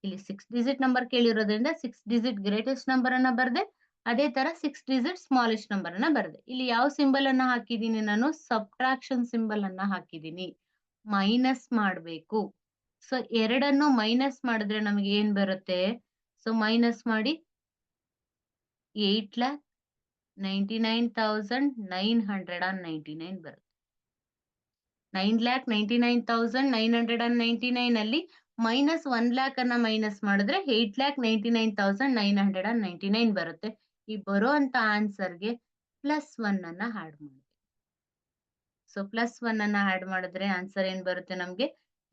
ಇಲ್ಲಿ 6 ಡಿಜಿಟ್ ನಂಬರ್ ಕೇಳಿರೋದ್ರಿಂದ 6 ಡಿಜಿಟ್ ಗ್ರೇಟೆಸ್ಟ್ ನಂಬರ್ ಅನ್ನ ಬರ್ದೆ, ಅದೇ ತರ 6 ಡಿಜಿಟ್ ಸ್ಮಾಲೆಸ್ಟ್ ನಂಬರ್ ಅನ್ನ ಬರ್ದೆ. ಇಲ್ಲಿ ಯಾವ ಸಿಂಬಲ್ ಅನ್ನ ಹಾಕಿದೀನಿ? ನಾನು ಸಬ್ಟ್ರಾಕ್ಷನ್ ಸಿಂಬಲ್ ಅನ್ನ ಹಾಕಿದೀನಿ. ಮೈನಸ್ ಮಾಡ್ಬೇಕು. ಸೊ ಎರಡನ್ನು ಮೈನಸ್ ಮಾಡಿದ್ರೆ ನಮಗೆ ಏನ್ ಬರುತ್ತೆ? ಸೊ ಮೈನಸ್ ಮಾಡಿ 8,99,999 ಬರುತ್ತೆ. 9,99,999 ಅಲ್ಲಿ ಮೈನಸ್ 1 lakh ಅನ್ನ ಮೈನಸ್ ಮಾಡಿದ್ರೆ 8,99,999 ಬರುತ್ತೆ. ಈ ಬರೋ ಅಂತ ಆನ್ಸರ್ಗೆ +1 ಅನ್ನ ಆಡ್ ಮಾಡಿ. ಸೊ +1 ಅನ್ನ ಆಡ್ ಮಾಡಿದ್ರೆ ಆನ್ಸರ್ ಏನ್ ಬರುತ್ತೆ? ನಮ್ಗೆ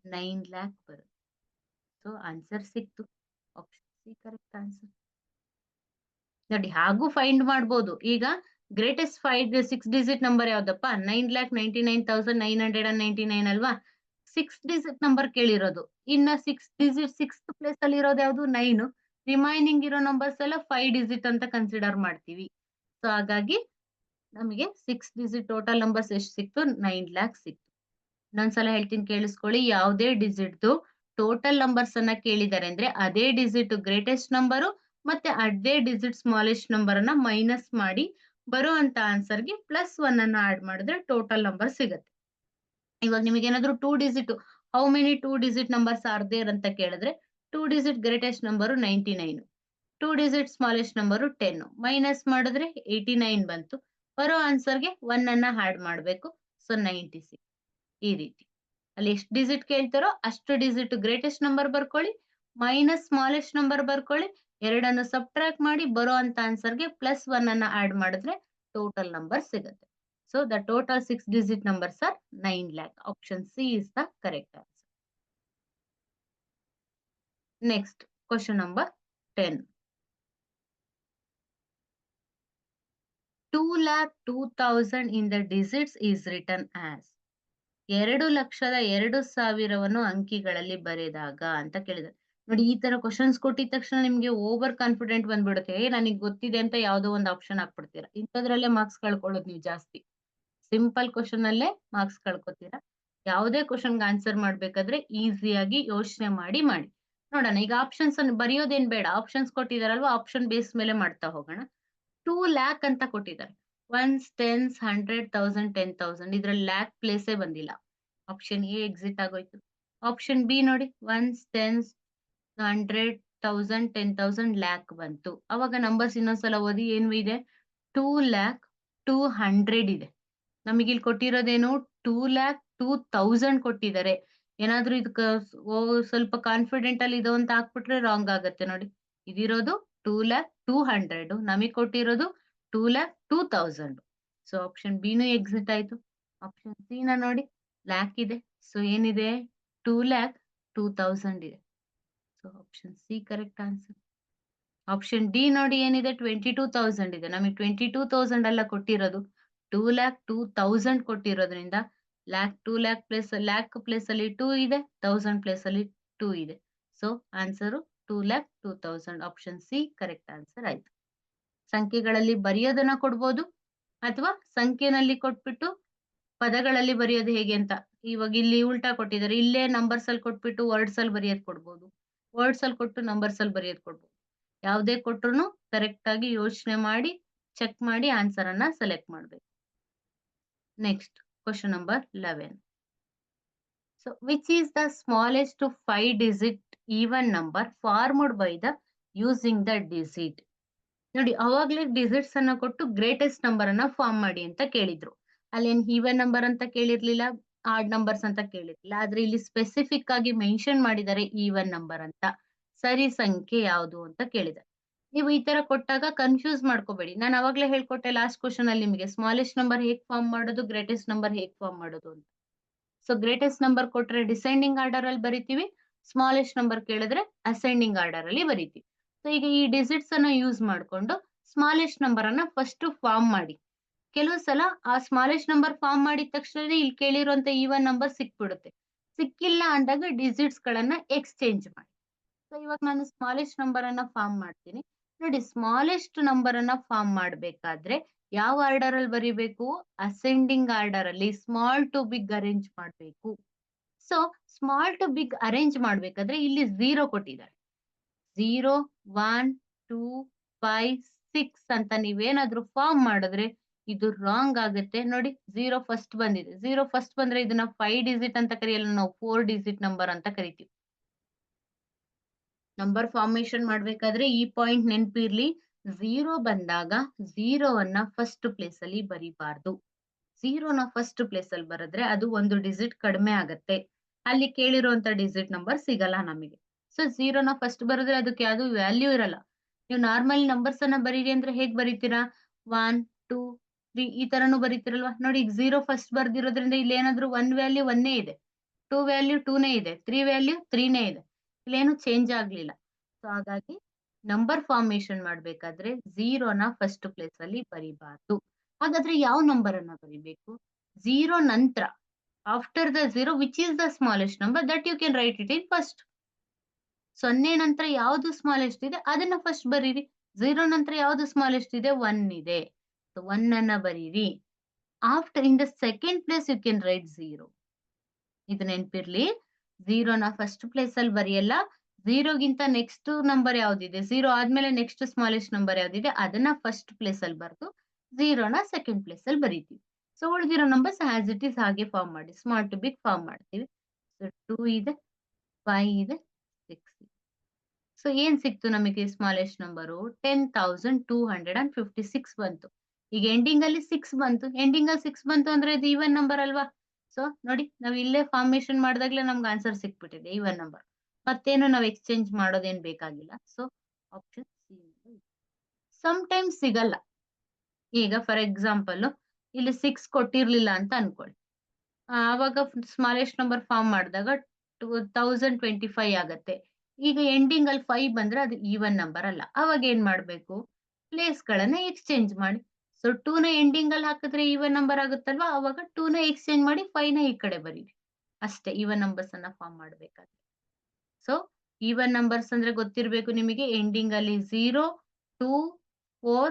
9 lakh ಬರುತ್ತೆ. ಸೊ ಆನ್ಸರ್ ಸಿಕ್ತು. Option C correct answer. ನೋಡಿ, ಹಾಗೂ ಫೈಂಡ್ ಮಾಡ್ಬೋದು. ಈಗ ಗ್ರೇಟೆಸ್ಟ್ 6 ಡಿಜಿಟ್ ನಂಬರ್ ಯಾವ್ದಪ್ಪ? 9,99,999 ಅಲ್ವಾ? 6 ಡಿಜಿಟ್ ನಂಬರ್ ಕೇಳಿರೋದು. ಇನ್ನ 6 ಡಿಜಿಟ್ 6th ಪ್ಲೇಸ್ ಅಲ್ಲಿ ಇರೋದು ಯಾವ್ದು? 9. ರಿಮೈನಿಂಗ್ ಇರೋ ನಂಬರ್ಸ್ ಎಲ್ಲ 5 ಡಿಜಿಟ್ ಅಂತ ಕನ್ಸಿಡರ್ ಮಾಡ್ತೀವಿ. ಸೊ ಹಾಗಾಗಿ ನಮಗೆ 6 ಡಿಜಿಟ್ ಟೋಟಲ್ ನಂಬರ್ಸ್ ಎಷ್ಟು ಸಿಕ್ತು? 9 lakh ಸಿಕ್ತು. ಇನ್ನೊಂದ್ಸಲ ಹೇಳ್ತೀನಿ ಕೇಳಿಸ್ಕೊಳ್ಳಿ. ಯಾವುದೇ ಡಿಜಿಟ್ ಟೋಟಲ್ ನಂಬರ್ಸ್ ಅನ್ನ ಕೇಳಿದ್ದಾರೆ ಅಂದ್ರೆ ಅದೇ ಡಿಜಿಟ್ ಗ್ರೇಟೆಸ್ಟ್ ನಂಬರು ಮತ್ತೆ ಅದೇ ಡಿಜಿಟ್ ಸ್ಮಾಲೆಸ್ಟ್ ನಂಬರ್ ಅನ್ನ ಮೈನಸ್ ಮಾಡಿ ಬರುವಂತ ಆನ್ಸರ್ಗೆ +1 ಅನ್ನ ಆಡ್ ಮಾಡಿದ್ರೆ ಟೋಟಲ್ ನಂಬರ್ ಸಿಗುತ್ತೆ. ಇವಾಗ ನಿಮಗೆ ಏನಾದ್ರು 2 digit, how many 2 digit numbers are there ಅಂತ ಕೇಳಿದ್ರೆ 2 digit greatest number 99, 2 digit smallest number 10, minus ಮಾಡಿದ್ರೆ 89 ಬಂತು. ಬರೋ ಆನ್ಸರ್ಗೆ 1 ಅನ್ನ ಆಡ್ ಮಾಡಬೇಕು. ಸೊ 96. ಈ ರೀತಿ ಅಲ್ಲಿ ಎಷ್ಟು ಡಿಜಿಟ್ ಕೇಳ್ತಾರೋ ಅಷ್ಟು ಡಿಜಿಟ್ ಗ್ರೇಟೆಸ್ಟ್ ನಂಬರ್ ಬರ್ಕೊಳ್ಳಿ, ಮೈನಸ್ ಸ್ಮಾಲೆಸ್ಟ್ ನಂಬರ್ ಬರ್ಕೊಳ್ಳಿ, ಎರಡನ್ನು ಸಬ್ಟ್ರಾಕ್ಟ್ ಮಾಡಿ ಬರೋ ಅಂತ ಆನ್ಸರ್ಗೆ +1 ಅನ್ನ ಆಡ್ ಮಾಡಿದ್ರೆ ಟೋಟಲ್ ನಂಬರ್ ಸಿಗುತ್ತೆ. So the total 6 digit numbers R 9 lakh. Option C is the correct answer. Next question number 10. 2,02,000 in the digits is written as 2,02,000 ಅಂಕಿಗಳಲ್ಲಿ ಬರೆದಾಗ ಅಂತ ಕೇಳಿದ್ದಾರೆ. ನೋಡಿ, ಈ ತರ ಕ್ವಶನ್ಸ್ ಕೊಟ್ಟಿದ ತಕ್ಷಣ ನಿಮ್ಗೆ ಓವರ್ ಕಾನ್ಫಿಡೆಂಟ್ ಬಂದ್ಬಿಡುತ್ತೆ. ನನಗೆ ಗೊತ್ತಿದೆ ಅಂತ ಯಾವ್ದೋ ಒಂದು ಆಪ್ಷನ್ ಹಾಕ್ಬಿಡ್ತೀರಾ. ಇಂಥದ್ರಲ್ಲೇ ಮಾರ್ಕ್ಸ್ ಕಳ್ಕೊಳ್ಳೋದು ನೀವು ಜಾಸ್ತಿ. ಸಿಂಪಲ್ ಕ್ವಶನ್ ಅಲ್ಲೇ ಮಾರ್ಕ್ಸ್ ಕಳ್ಕೊತೀರಾ. ಯಾವುದೇ ಕ್ವಶನ್ಗೆ ಆನ್ಸರ್ ಮಾಡ್ಬೇಕಾದ್ರೆ ಈಸಿಯಾಗಿ ಯೋಚನೆ ಮಾಡಿ. ನೋಡೋಣ, ಈಗ ಆಪ್ಷನ್ಸ್ ಅನ್ನು ಬರೆಯೋದೇನ್ ಬೇಡ. ಆಪ್ಷನ್ಸ್ ಕೊಟ್ಟಿದಾರಲ್ವಾ, ಆಪ್ಷನ್ ಬೇಸ್ ಮೇಲೆ ಮಾಡ್ತಾ ಹೋಗೋಣ. 2 lakh ಅಂತ ಕೊಟ್ಟಿದ್ದಾರೆ. 1s, 10s, 100, 1000, 10,000 ಇದ್ರಲ್ಲಿ ಲ್ಯಾಕ್ ಪ್ಲೇಸೇ ಬಂದಿಲ್ಲ. ಆಪ್ಷನ್ ಎ ಎಕ್ಸಿಟ್ ಆಗೋಯ್ತು. ಆಪ್ಷನ್ ಬಿ ನೋಡಿ, 1s, 10s, 100, 1000, 10,000 ಲ್ಯಾಕ್ ಬಂತು. ಅವಾಗ ನಂಬರ್ಸ್ ಇನ್ನೊಂದ್ಸಲ ಓದಿ. ಏನು ಇದೆ? 2,02,100 ಇದೆ. ನಮಗೆ ಇಲ್ಲಿ ಕೊಟ್ಟಿರೋದೇನು? 2,02,000 ಕೊಟ್ಟಿದ್ದಾರೆ. ಏನಾದ್ರೂ ಇದಕ್ಕೆ ಸ್ವಲ್ಪ ಕಾನ್ಫಿಡೆಂಟ್ ಅಲ್ಲಿ ಇದು ಅಂತ ಹಾಕ್ಬಿಟ್ರೆ ರಾಂಗ್ ಆಗತ್ತೆ. ನೋಡಿ, ಇದಿರೋದು 2,02,100, ನಮಗೆ ಕೊಟ್ಟಿರೋದು 2,02,000. ಸೊ ಆಪ್ಷನ್ ಬಿ ನು ಎಕ್ಸಿಟ್ ಆಯ್ತು. ಆಪ್ಷನ್ ಸಿ ನ ನೋಡಿ, ಲ್ಯಾಕ್ ಇದೆ. ಸೊ ಏನಿದೆ? 2,02,000 ಇದೆ. So option C correct answer. Option D ನೋಡಿ, ಏನಿದೆ? 22,000 ಇದೆ. ನಮಗೆ 22,000 ಅಲ್ಲ ಕೊಟ್ಟಿರೋದು, 2,02,000 ಕೊಟ್ಟಿರೋದ್ರಿಂದ ಲ್ಯಾಕ್ 2 ಲ್ಯಾಕ್ ಪ್ಲೇಸ್ ಅಲ್ಲಿ 2 ಇದೆ, 1000 ಪ್ಲೇಸ್ ಅಲ್ಲಿ 2 ಇದೆ. So answer 2,02,000. Option C correct answer ಆಯ್ತು. ಸಂಖ್ಯೆಗಳಲ್ಲಿ ಬರೆಯೋದನ್ನ ಕೊಡ್ಬೋದು ಅಥವಾ ಸಂಖ್ಯೆನಲ್ಲಿ ಕೊಟ್ಬಿಟ್ಟು ಪದಗಳಲ್ಲಿ ಬರೆಯೋದು ಹೇಗೆ ಅಂತ. ಇವಾಗ ಇಲ್ಲಿ ಉಲ್ಟಾ ಕೊಟ್ಟಿದ್ದಾರೆ. ಇಲ್ಲೇ ನಂಬರ್ಸ್ ಅಲ್ಲಿ ಕೊಟ್ಬಿಟ್ಟು ವರ್ಡ್ಸ್ ಅಲ್ಲಿ ಬರೆಯೋದ್ ಕೊಡ್ಬೋದು. ವರ್ಡ್ಸ್ ಅಲ್ಲಿ ಕೊಟ್ಟು ನಂಬರ್ಸ್ ಅಲ್ಲಿ ಬರೆಯೋದ್ ಕೊಡ್ಬೋದು. ಯಾವುದೇ ಕೊಟ್ರುನು ಕರೆಕ್ಟ್ ಆಗಿ ಯೋಚನೆ ಮಾಡಿ ಚೆಕ್ ಮಾಡಿ ಆನ್ಸರ್ ಅನ್ನ ಸೆಲೆಕ್ಟ್ ಮಾಡ್ಬೇಕು. Next question number 11. So, which is the smallest 5-digit even number formed by the using the digit? ನೋಡಿ ಅವಾಗ್ಲೇ ಡಿಜಿಟ್ಸ್ ಅನ್ನ ಕೊಟ್ಟು ಗ್ರೇಟೆಸ್ಟ್ ನಂಬರ್ ಅನ್ನ ಫಾರ್ಮ್ ಮಾಡಿ ಅಂತ ಕೇಳಿದ್ರು. ಅಲ್ಲೇನ್ ಈವನ್ ನಂಬರ್ ಅಂತ ಕೇಳಿರ್ಲಿಲ್ಲ, ಆಡ್ ನಂಬರ್ಸ್ ಅಂತ ಕೇಳಿರ್ಲಿಲ್ಲ. ಆದ್ರೆ ಇಲ್ಲಿ ಸ್ಪೆಸಿಫಿಕ್ ಆಗಿ ಮೆನ್ಷನ್ ಮಾಡಿದ್ದಾರೆ ಈವನ್ ನಂಬರ್ ಅಂತ. ಸರಿ ಸಂಖ್ಯೆ ಯಾವುದು ಅಂತ ಕೇಳಿದ್ದಾರೆ. ನೀವು ಈ ತರ ಕೊಟ್ಟಾಗ ಕನ್ಫ್ಯೂಸ್ ಮಾಡ್ಕೋಬೇಡಿ. ನಾನು ಅವಾಗ್ಲೇ ಹೇಳ್ಕೊಟ್ಟೆ ಲಾಸ್ಟ್ ಕ್ವಶನ್ ಅಲ್ಲಿ ನಿಮಗೆ ಸ್ಮಾಲೆಸ್ಟ್ ನಂಬರ್ ಹೇಗ್ ಫಾರ್ಮ್ ಮಾಡೋದು, ಗ್ರೇಟೆಸ್ಟ್ ನಂಬರ್ ಹೇಗ್ ಫಾರ್ಮ್ ಮಾಡೋದು ಅಂತ. ಸೊ ಗ್ರೇಟೆಸ್ಟ್ ನಂಬರ್ ಕೊಟ್ರೆ ಡಿಸೆಂಡಿಂಗ್ ಆರ್ಡರ್ ಅಲ್ಲಿ ಬರಿತೀವಿ, ಸ್ಮಾಲೆಸ್ಟ್ ನಂಬರ್ ಕೇಳಿದ್ರೆ ಅಸೆಂಡಿಂಗ್ ಆರ್ಡರ್ ಅಲ್ಲಿ ಬರಿತೀವಿ. ಸೊ ಈಗ ಈ ಡಿಜಿಟ್ಸ್ ಅನ್ನ ಯೂಸ್ ಮಾಡ್ಕೊಂಡು ಸ್ಮಾಲೆಸ್ಟ್ ನಂಬರ್ ಅನ್ನ ಫಸ್ಟ್ ಫಾರ್ಮ್ ಮಾಡಿ. ಕೆಲವು ಸಲ ಆ ಸ್ಮಾಲೆಸ್ಟ್ ನಂಬರ್ ಫಾರ್ಮ್ ಮಾಡಿದ ತಕ್ಷಣ ಇಲ್ಲಿ ಕೇಳಿರುವಂತ ಈವನ್ ನಂಬರ್ ಸಿಕ್ಬಿಡುತ್ತೆ. ಸಿಕ್ಕಿಲ್ಲ ಅಂದಾಗ ಡಿಜಿಟ್ಸ್ ಗಳನ್ನ ಎಕ್ಸ್ಚೇಂಜ್ ಮಾಡಿ. ಸೊ ಇವಾಗ ನಾನು ಸ್ಮಾಲೆಸ್ಟ್ ನಂಬರ್ ಅನ್ನ ಫಾರ್ಮ್ ಮಾಡ್ತೀನಿ. ನೋಡಿ ಸ್ಮಾಲೆಸ್ಟ್ ನಂಬರ್ ಅನ್ನ ಫಾರ್ಮ್ ಮಾಡ್ಬೇಕಾದ್ರೆ ಯಾವ ಆರ್ಡರ್ ಅಲ್ಲಿ ಬರಿಬೇಕು, ಅಸೆಂಡಿಂಗ್ ಆರ್ಡರ್ ಅಲ್ಲಿ ಸ್ಮಾಲ್ ಟು ಬಿಗ್ ಅರೇಂಜ್ ಮಾಡ್ಬೇಕು. So small to big arrange ಮಾಡ್ಬೇಕಾದ್ರೆ ಇಲ್ಲಿ 0 ಕೊಟ್ಟಿದ್ದಾರೆ. 0, 1, 2, 5, 6 ಅಂತ ನೀವೇನಾದ್ರೂ ಫಾರ್ಮ್ ಮಾಡಿದ್ರೆ ಇದು ರಾಂಗ್ ಆಗುತ್ತೆ. ನೋಡಿ 0 ಫಸ್ಟ್ ಬಂದಿದೆ. 0 ಫಸ್ಟ್ ಬಂದ್ರೆ ಇದನ್ನ 5 ಡಿಜಿಟ್ ಅಂತ ಕರೆಯಲ್ಲ, ನಾವು 4 ಡಿಜಿಟ್ ನಂಬರ್ ಅಂತ ಕರಿತೀವಿ. ನಂಬರ್ ಫಾರ್ಮೇಶನ್ ಮಾಡ್ಬೇಕಾದ್ರೆ ಈ ಪಾಯಿಂಟ್ ನೆನಪಿರ್ಲಿ. 0 ಬಂದಾಗ 0 ಅನ್ನ ಫಸ್ಟ್ ಪ್ಲೇಸ್ ಅಲ್ಲಿ ಬರಿಬಾರ್ದು. 0 ನ ಫಸ್ಟ್ ಪ್ಲೇಸ್ ಅಲ್ಲಿ ಬರೆದ್ರೆ ಅದು ಒಂದು ಡಿಜಿಟ್ ಕಡಿಮೆ ಆಗತ್ತೆ. ಅಲ್ಲಿ ಕೇಳಿರುವಂತ ಡಿಜಿಟ್ ನಂಬರ್ ಸಿಗಲ್ಲ ನಮಗೆ. ಸೊ 0 ನ ಫಸ್ಟ್ ಬರೆದ್ರೆ ಅದಕ್ಕೆ ಯಾವ್ದು ವ್ಯಾಲ್ಯೂ ಇರಲ್ಲ. ನೀವು ನಾರ್ಮಲ್ ನಂಬರ್ಸ್ ಅನ್ನ ಬರೀರಿ ಅಂದ್ರೆ ಹೇಗ್ ಬರೀತೀರಾ, 1, 2, 3 ಈ ತರನು ಬರೀತಿರಲ್ವಾ. ನೋಡಿ ಈಗ 0 ಫಸ್ಟ್ ಬರ್ದಿರೋದ್ರಿಂದ ಇಲ್ಲಿ ಏನಾದ್ರು 1 ವ್ಯಾಲ್ಯೂ 1 ಇದೆ, 2 ವ್ಯಾಲ್ಯೂ 2 ಇದೆ, 3 ವ್ಯಾಲ್ಯೂ 3 ಇದೆ. ಇಲ್ಲೇನು ಚೇಂಜ್ ಆಗ್ಲಿಲ್ಲ. ಸೊ ಹಾಗಾಗಿ ನಂಬರ್ ಫಾರ್ಮೇಶನ್ ಮಾಡ್ಬೇಕಾದ್ರೆ 0 ನ ಫಸ್ಟ್ ಪ್ಲೇಸ್ ಅಲ್ಲಿ ಬರಿಬಾರ್ದು. ಹಾಗಾದ್ರೆ ಯಾವ ನಂಬರ್ ಅನ್ನ ಬರಿಬೇಕು, 0 ನಂತರ after the 0 which is the smallest number that you can write it in first. 0 ನಂತರ ಯಾವ್ದು ಸ್ಮಾಲೆಸ್ಟ್ ಇದೆ ಅದನ್ನ ಫಸ್ಟ್ ಬರೀರಿ. 0 ನಂತರ ಯಾವ್ದು ಸ್ಮಾಲೆಸ್ಟ್ ಇದೆ, 1 ಇದೆ. ಸೊ 1 ಅನ್ನ ಬರೀರಿ. After in the second place you can write 0. ಇದು ನೆನ್ಪಿರ್ಲಿ. 0 ನ ಫಸ್ಟ್ ಪ್ಲೇಸ್ ಅಲ್ಲಿ ಬರೆಯಲ್ಲ. 0 ಗಿಂತ ನೆಕ್ಸ್ಟ್ ನಂಬರ್ ಯಾವ್ದಿದೆ, 0 ಆದ್ಮೇಲೆ ನೆಕ್ಸ್ಟ್ ಸ್ಮಾಲೆಸ್ಟ್ ನಂಬರ್ ಯಾವ್ದಿದೆ ಅದನ್ನ ಫಸ್ಟ್ ಪ್ಲೇಸ್ ಅಲ್ಲಿ ಬರೆದು 0 ನ ಸೆಕೆಂಡ್ ಪ್ಲೇಸ್ ಅಲ್ಲಿ ಬರೀತೀವಿ. ಸೊ ಉಳಿದಿರೋ ನಂಬರ್ಸ್ ಆಸ್ ಇಟ್ ಇಸ್ ಹಾಗೆ ಫಾರ್ಮ್ ಮಾಡಿ, ಸ್ಮಾಲ್ ಟು ಬಿಗ್ ಫಾರ್ಮ್ ಮಾಡ್ತೀವಿ. ಸೊ 2 ಇದೆ, 5 ಇದೆ, 6 ಇದೆ. ಸೊ ಏನ್ ಸಿಕ್ತು ನಮಗೆ ಸ್ಮಾಲೆಸ್ಟ್ ನಂಬರು, 10,256 ಬಂತು. ಈಗ ಎಂಡಿಂಗ್ ಅಲ್ಲಿ 6 ಬಂತು. ಎಂಡಿಂಗ್ ಅಲ್ಲಿ 6 ಬಂತು ಅಂದ್ರೆ ಇದು ಈವನ್ ನಂಬರ್ ಅಲ್ವಾ. ಸೊ ನೋಡಿ ನಾವ್ ಇಲ್ಲೇ ಫಾರ್ಮೇಶನ್ ಮಾಡಿದಾಗ್ಲೇ ನಮ್ಗೆ ಆನ್ಸರ್ ಸಿಕ್ಬಿಟ್ಟಿದೆ, ಈವನ್ ನಂಬರ್. ಮತ್ತೇನು ನಾವು ಎಕ್ಸ್ಚೇಂಜ್ ಮಾಡೋದೇನ್ ಬೇಕಾಗಿಲ್ಲ. So option C. Sometimes ಸಿಗಲ್ಲ. ಈಗ ಫಾರ್ ಎಕ್ಸಾಂಪಲ್ ಇಲ್ಲಿ 6 ಕೊಟ್ಟಿರ್ಲಿಲ್ಲ ಅಂತ ಅನ್ಕೊಳ್ಳಿ. ಆವಾಗ ಸ್ಮಾಲೆಸ್ಟ್ ನಂಬರ್ ಫಾರ್ಮ್ ಮಾಡಿದಾಗ 1025 ಆಗತ್ತೆ. ಈಗ ಎಂಡಿಂಗ್ ಅಲ್ಲಿ 5 ಬಂದ್ರೆ ಅದು ಈವನ್ ನಂಬರ್ ಅಲ್ಲ. ಅವಾಗ ಏನ್ ಮಾಡ್ಬೇಕು, ಪ್ಲೇಸ್ ಗಳನ್ನ ಎಕ್ಸ್ಚೇಂಜ್ ಮಾಡಿ. ಸೊ 2 ನ ಎಂಡಿಂಗ್ ಅಲ್ಲಿ ಹಾಕಿದ್ರೆ ಈವನ್ ನಂಬರ್ ಆಗುತ್ತಲ್ವಾ, ಅವಾಗ 2 ನ ಎಕ್ಸ್ಚೇಂಜ್ ಮಾಡಿ 5 ನ ಈ ಕಡೆ ಬರೀರಿ. ಅಷ್ಟೇ ಈವನ್ ನಂಬರ್ಸ್ ಅನ್ನ ಫಾರ್ಮ್ ಮಾಡ್ಬೇಕಾದ್ರೆ. ಸೊ ಈವನ್ ನಂಬರ್ಸ್ ಅಂದ್ರೆ ಗೊತ್ತಿರ್ಬೇಕು ನಿಮಗೆ, ಎಂಡಿಂಗ್ ಅಲ್ಲಿ 0, 2, 4,